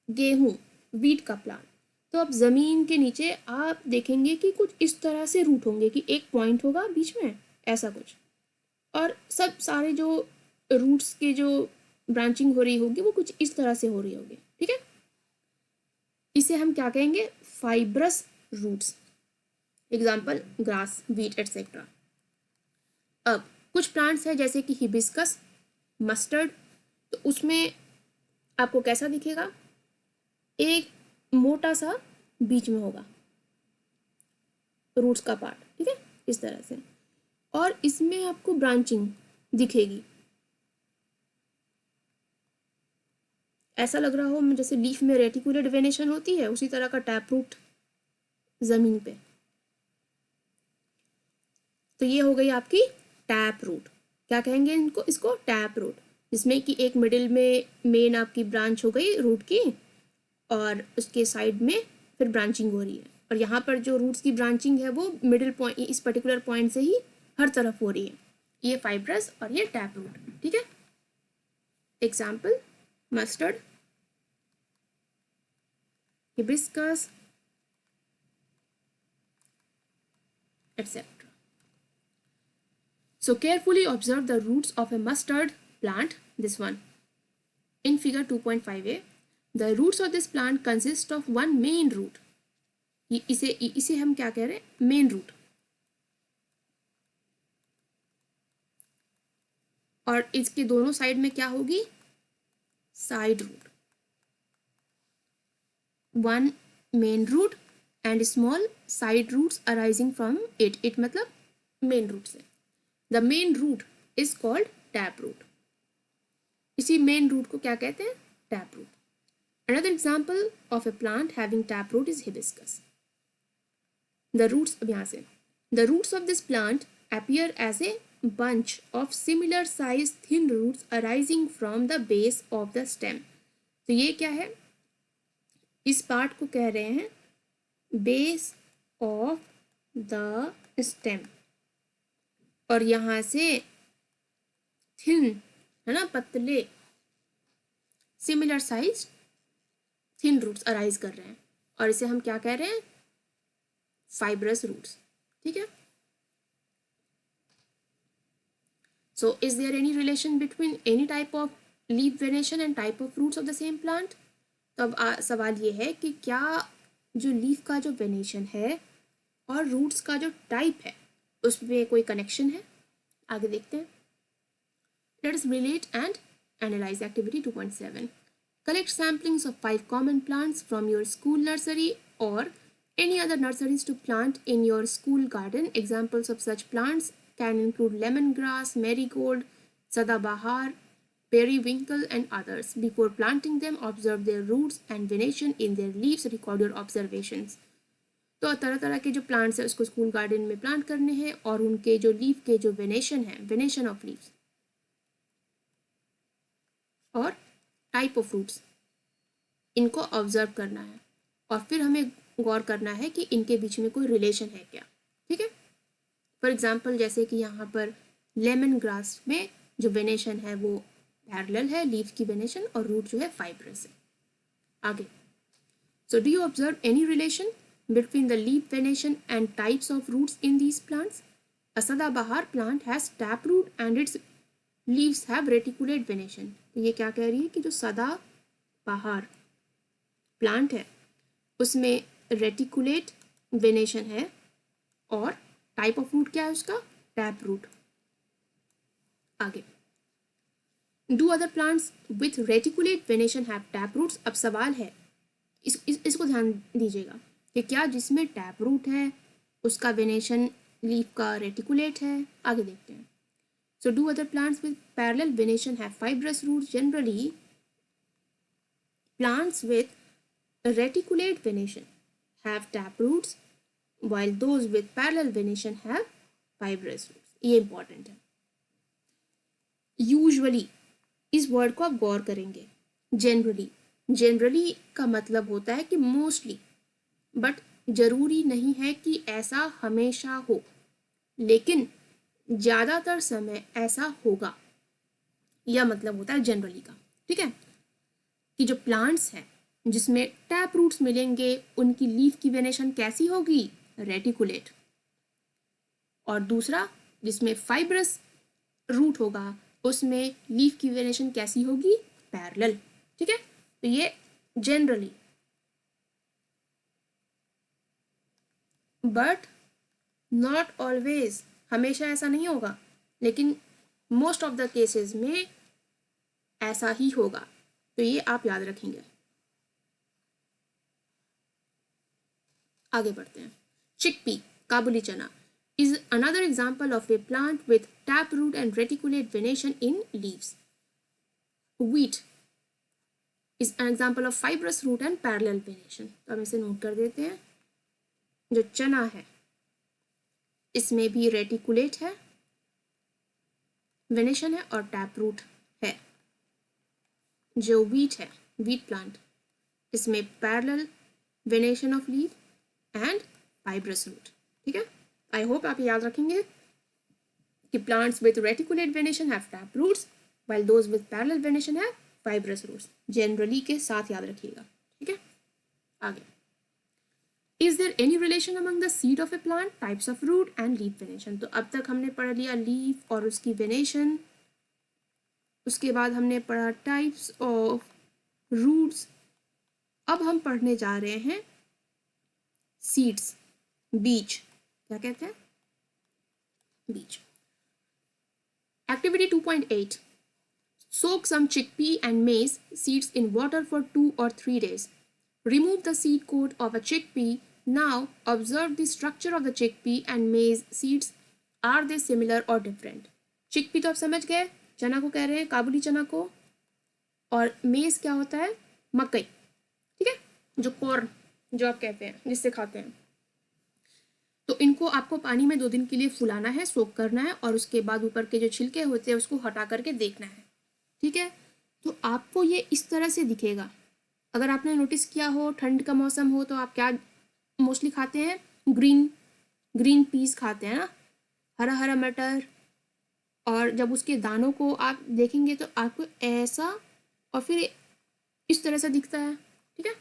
S1: गेहूं, वीट का प्लांट, तो अब ज़मीन के नीचे आप देखेंगे कि कुछ इस तरह से रूट होंगे कि एक पॉइंट होगा बीच में, ऐसा कुछ, और सब सारे जो रूट्स के जो ब्रांचिंग हो रही होगी वो कुछ इस तरह से हो रही होगी, ठीक है। इसे हम क्या कहेंगे? Fibrous roots. Example grass, wheat etcetera. अब कुछ प्लांट्स हैं जैसे कि हिबिस्कस, मस्टर्ड, तो उसमें आपको कैसा दिखेगा? एक मोटा सा बीच में होगा रूट्स का पार्ट, ठीक है, इस तरह से, और इसमें आपको ब्रांचिंग दिखेगी, ऐसा लग रहा हो जैसे लीफ में रेटिकुलेट वेनेशन होती है उसी तरह का टैप रूट जमीन पे। तो ये हो गई आपकी टैप रूट। क्या कहेंगे इनको? इसको टैप रूट, जिसमें कि एक मिडिल में मेन आपकी ब्रांच हो गई रूट की और उसके साइड में फिर ब्रांचिंग हो रही है, और यहाँ पर जो रूट्स की ब्रांचिंग है वो मिडिल पॉइंट, इस पर्टिकुलर पॉइंट से ही हर तरफ हो रही है। ये फाइब्रस और ये टैप रूट, ठीक है। Example mustard, hibiscus etc. So carefully observe the roots of a mustard plant, this one. In figure 2.5a, the roots of this plant consist of one main root. इसे हम क्या कह रहे हैं? Main root. और इसके दोनों साइड में क्या होगी? Side root. One main root and small side roots arising from it. It मतलब मेन रूट से। The main root is called tap root. इसी मेन रूट को क्या कहते हैं? Tap root. Another example of a plant having taproot is hibiscus. The roots, अब यहाँ से, the roots of this plant appear as a bunch of similar size thin roots arising from the base of the stem. तो ये क्या है? इस पार्ट को कह रहे हैं base of the stem, और यहाँ से thin है ना, पतले, similar size thin roots arise कर रहे हैं, और इसे हम क्या कह रहे हैं? फाइब्रस रूट्स, ठीक है। So is there any relation between any type of leaf venation and type of roots of the same plant? तो अब सवाल ये है कि क्या जो लीफ का जो वेनेशन है और रूट्स का जो टाइप है उसमें कोई कनेक्शन है? आगे देखते हैं। Let us relate and analyse activity 2.7. Collect samplings of 5 common plants from your school nursery or any other nurseries to plant in your school garden. Examples of such plants can include lemongrass, marigold, sadabahar, periwinkle, and others. Before planting them, observe their roots and venation in their leaves. Record your observations. तो तरह तरह के जो प्लांट्स है उसको स्कूल गार्डन में प्लांट करने हैं, और उनके जो लीफ के जो वेनेशन है, वेनेशन ऑफ लीव्स और टाइप ऑफ फ्रूट्स, इनको ऑब्जर्व करना है, और फिर हमें गौर करना है कि इनके बीच में कोई रिलेशन है क्या, ठीक है। फॉर एग्जाम्पल जैसे कि यहाँ पर लेमन ग्रास में जो वेनेशन है वो पैरेलल है लीफ की वेनेशन और रूट जो है फाइब्रस है। आगे, so do you observe any relation between the leaf venation and types of roots in these plants? A सदाबहार plant has taproot and its leaves have reticulate venation। तो ये क्या कह रही है कि जो सदाबहार प्लांट है उसमें रेटिकुलेट वेनेशन है और टाइप ऑफ रूट क्या है उसका? Tap root. आगे, do other plants with reticulate venation have tap roots? अब सवाल है, इसको ध्यान दीजिएगा कि क्या जिसमें टैप रूट है उसका वेनेशन लीफ का रेटिकुलेट है? आगे देखते हैं। So do other plants with parallel venation have fibrous roots? Generally plants with reticulate venation have tap roots while those with parallel venation have fibrous roots। ये important है। usually इस वर्ड को आप गौर करेंगे। generally का मतलब होता है कि mostly, बट जरूरी नहीं है कि ऐसा हमेशा हो, लेकिन ज़्यादातर समय ऐसा होगा, यह मतलब होता है जनरली का। ठीक है, कि जो प्लांट्स हैं जिसमें टैप रूट्स मिलेंगे उनकी लीफ की वेनेशन कैसी होगी? रेटिकुलेट। और दूसरा जिसमें फाइब्रस रूट होगा उसमें लीफ की वेनेशन कैसी होगी? पैरेलल। ठीक है, तो ये जनरली, बट नॉट ऑलवेज, हमेशा ऐसा नहीं होगा, लेकिन मोस्ट ऑफ द केसेस में ऐसा ही होगा। तो ये आप याद रखेंगे। आगे बढ़ते हैं। चिकपी, काबुली चना, is another example of a plant with taproot and reticulate venation in leaves. Wheat is an example of fibrous root and parallel venation। तो हम इसे नोट कर देते हैं। जो चना है इसमें भी रेटिकुलेट है, वेनेशन है और टैपरूट है। जो वीट है, वीट प्लांट, इसमें parallel venation of leaf and fibrous root. ठीक है, आई होप आप याद रखेंगे कि plants with reticulate venation have tap roots while those with parallel venation have fibrous roots। Generally के साथ याद रखिएगा। ठीक है, आगे, is there any relation among the seed of a plant, types of root and leaf venation? तो अब तक हमने पढ़ लिया लीफ और उसकी वेनेशन, उसके बाद हमने पढ़ा टाइप्स ऑफ रूट्स। अब हम पढ़ने जा रहे हैं सीड्स, बीज। क्या कहते हैं? बीज। Activity 2.8, soak some chickpea and maize seeds in water for 2 or 3 days। Remove the seed coat of a chickpea। Now observe the structure of the chickpea and maize seeds। Are they similar or different? chickpea तो आप समझ गए, चना को कह रहे हैं, काबुली चना को। और मेज क्या होता है? मकई। ठीक है, जो कॉर्न जो आप कहते हैं, जिससे खाते हैं। तो इनको आपको पानी में 2 दिन के लिए फुलाना है, सोक करना है, और उसके बाद ऊपर के जो छिलके होते हैं उसको हटा करके देखना है। ठीक है, तो आपको ये इस तरह से दिखेगा। अगर आपने नोटिस किया हो, ठंड का मौसम हो तो आप क्या मोस्टली खाते हैं? ग्रीन पीस खाते हैं ना, हरा हरा मटर। और जब उसके दानों को आप देखेंगे तो आपको ऐसा और फिर इस तरह से दिखता है। ठीक है,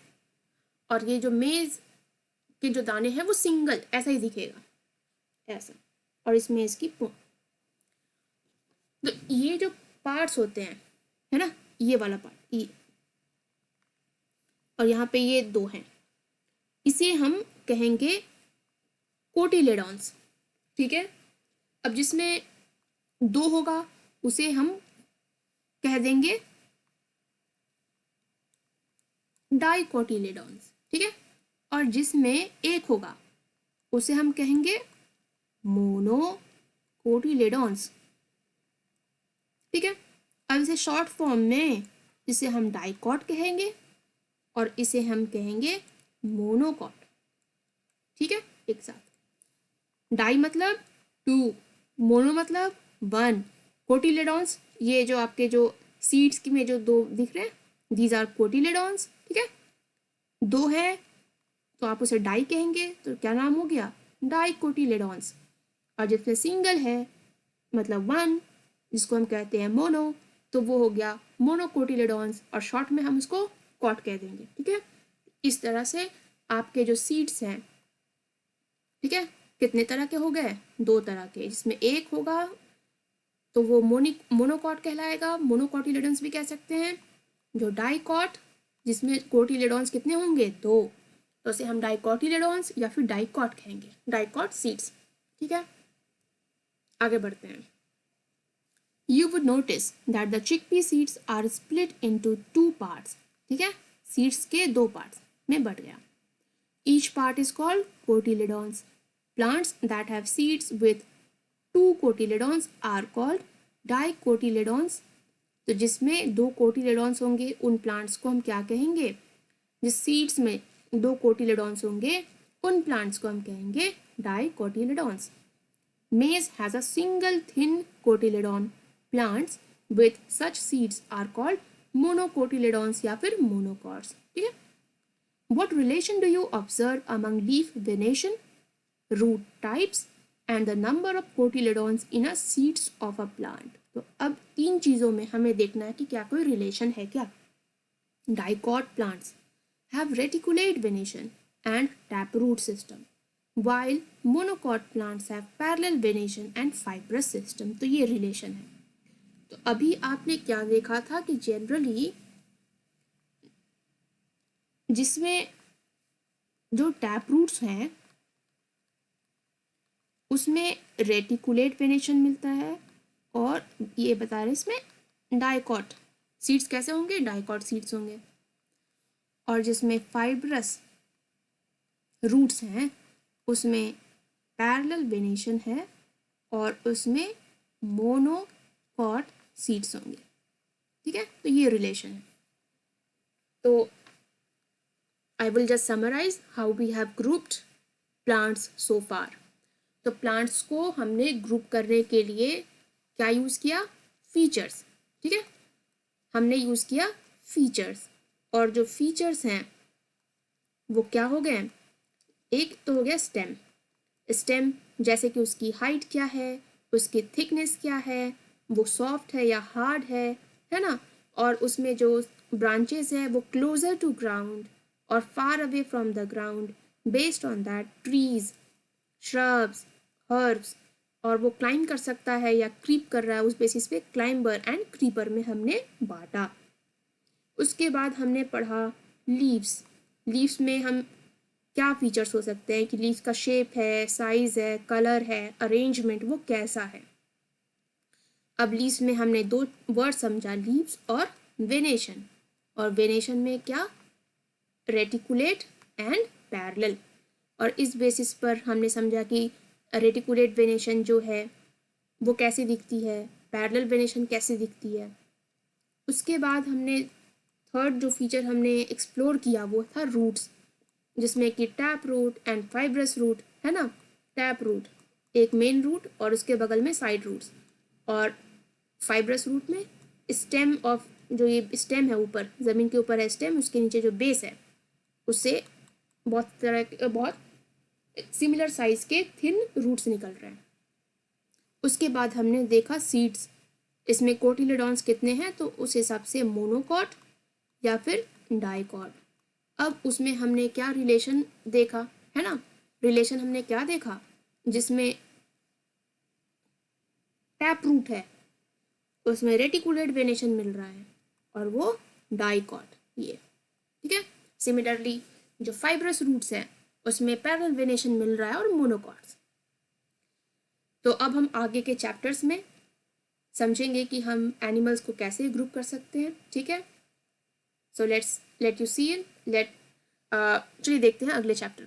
S1: और ये जो मेज के जो दाने हैं वो सिंगल ऐसा ही दिखेगा, ऐसा। और इसमें इसकी तो ये जो पार्ट्स होते हैं, है ना, ये वाला पार्ट, ये, और यहाँ पे ये 2 हैं, इसे हम कहेंगे कोटिलेडॉन्स। ठीक है, अब जिसमें 2 होगा उसे हम कह देंगे डाइकोटिलेडॉन्स। ठीक है, और जिसमें 1 होगा उसे हम कहेंगे मोनोकोटिलेडॉन्स। ठीक है, अब इसे शॉर्ट फॉर्म में इसे हम डाइकॉट कहेंगे और इसे हम कहेंगे मोनोकॉट। ठीक है, एक साथ। डाई मतलब 2, मोनो मतलब 1, कोटिलेडॉन्स ये जो आपके जो सीड्स की में जो 2 दिख रहे हैं, दीज आर कोटिलेडॉन्स। ठीक है, 2 है तो आप उसे डाई कहेंगे, तो क्या नाम हो गया? डाइकोटिलेडॉन्स। और जिसमें सिंगल है मतलब 1, जिसको हम कहते हैं मोनो, तो वो हो गया मोनोकोटिलेडॉन्स, और शॉर्ट में हम उसको कॉट कह देंगे। ठीक है, इस तरह से आपके जो सीड्स हैं, ठीक है, कितने तरह के हो गए? 2 तरह के, जिसमें एक होगा तो वो मोनोकॉट कहलाएगा, मोनोकोटिलेडॉन्स भी कह सकते हैं। जो डाइकॉट, जिसमें कोटिलेडॉन्स कितने होंगे? 2, तो उसे हम डाइकोटिलेडॉन्स या फिर डाइकॉट कहेंगे, डाइकॉट सीड्स। ठीक है, आगे बढ़ते हैं। You would notice that the chickpea seeds are split into 2 parts. ठीक है, सीड्स के 2 पार्ट्स में बढ़ गया। Each part is called cotyledons. Plants that have seeds with 2 cotyledons are called dicotyledons. तो जिसमें 2 कोटिलेडॉन्स होंगे उन प्लांट्स को हम क्या कहेंगे? जिस सीड्स में 2 कोटिलेडॉन्स होंगे उन प्लांट्स को हम कहेंगे डाइकोटिलेडॉन्स। Maize has a single thin cotyledon. Plants with such seeds are called monocotyledons या फिर monocots। ठीक है, What relation do you observe among leaf venation, root types and the number of cotyledons in a seeds of a plant? तो अब 3 चीज़ों में हमें देखना है कि क्या कोई रिलेशन है क्या। Dicot plants have reticulate venation and taproot system, while monocot plants have parallel venation and fibrous system। तो ये रिलेशन है। तो अभी आपने क्या देखा था कि जनरली जिसमें जो टैप रूट्स हैं उसमें रेटिकुलेट वेनेशन मिलता है, और ये बता रहे इसमें डाइकॉट सीड्स कैसे होंगे? डाइकॉट सीड्स होंगे। और जिसमें फाइब्रस रूट्स हैं उसमें पैरेलल वेनेशन है और उसमें मोनोकॉट सीड्स होंगे। ठीक है, तो ये रिलेशन है। तो I will just summarize how we have grouped plants so far. तो प्लांट्स को हमने ग्रुप करने के लिए क्या यूज़ किया? फीचर्स। ठीक है, हमने यूज़ किया फीचर्स, और जो फीचर्स हैं वो क्या हो गए? एक तो हो गया स्टेम। स्टेम जैसे कि उसकी हाइट क्या है, उसकी थिकनेस क्या है, वो सॉफ्ट है या हार्ड है ना, और उसमें जो ब्रांचेस है वो क्लोजर टू ग्राउंड और far away from the ground. Based on that trees, shrubs, herbs, और वो क्लाइंब कर सकता है या क्रीप कर रहा है, उस बेसिस पे क्लाइंबर एंड क्रीपर में हमने बांटा। उसके बाद हमने पढ़ा लीव्स। लीव्स में हम क्या फीचर्स हो सकते हैं कि लीव्स का शेप है, साइज है, कलर है, अरेंजमेंट वो कैसा है। अब लीव्स में हमने 2 वर्ड समझा, लीव्स और वेनेशन। और वेनेशन में क्या? Reticulate and parallel. और इस बेसिस पर हमने समझा कि रेटिकुलेट वेनेशन जो है वो कैसी दिखती है, पैरेलल वेनेशन कैसी दिखती है। उसके बाद हमने थर्ड जो फीचर हमने एक्सप्लोर किया वो था रूट्स, जिसमें कि tap root and fibrous root है ना। टैप रूट एक मेन रूट और उसके बगल में साइड रूट्स, और फाइब्रस रूट में स्टेम ऑफ, जो ये स्टेम है ऊपर ज़मीन के ऊपर है स्टेम, उसके नीचे जो बेस है उससे बहुत सिमिलर साइज के थिन रूट्स निकल रहे हैं। उसके बाद हमने देखा सीड्स, इसमें कोटिलेडॉन्स कितने हैं, तो उस हिसाब से मोनोकॉट या फिर डाइकॉट। अब उसमें हमने क्या रिलेशन देखा है ना, रिलेशन हमने क्या देखा? जिसमें टैप रूट है उसमें रेटिकुलेट वेनेशन मिल रहा है और वो डाइकॉट ये। ठीक है, सिमिलरली जो फाइब्रस रूट्स हैं उसमें पैरेलल वेनेशन मिल रहा है और मोनोकॉट्स। तो अब हम आगे के चैप्टर्स में समझेंगे कि हम एनिमल्स को कैसे ग्रुप कर सकते हैं। ठीक है, सो लेट यू सी चलिए देखते हैं अगले चैप्टर में।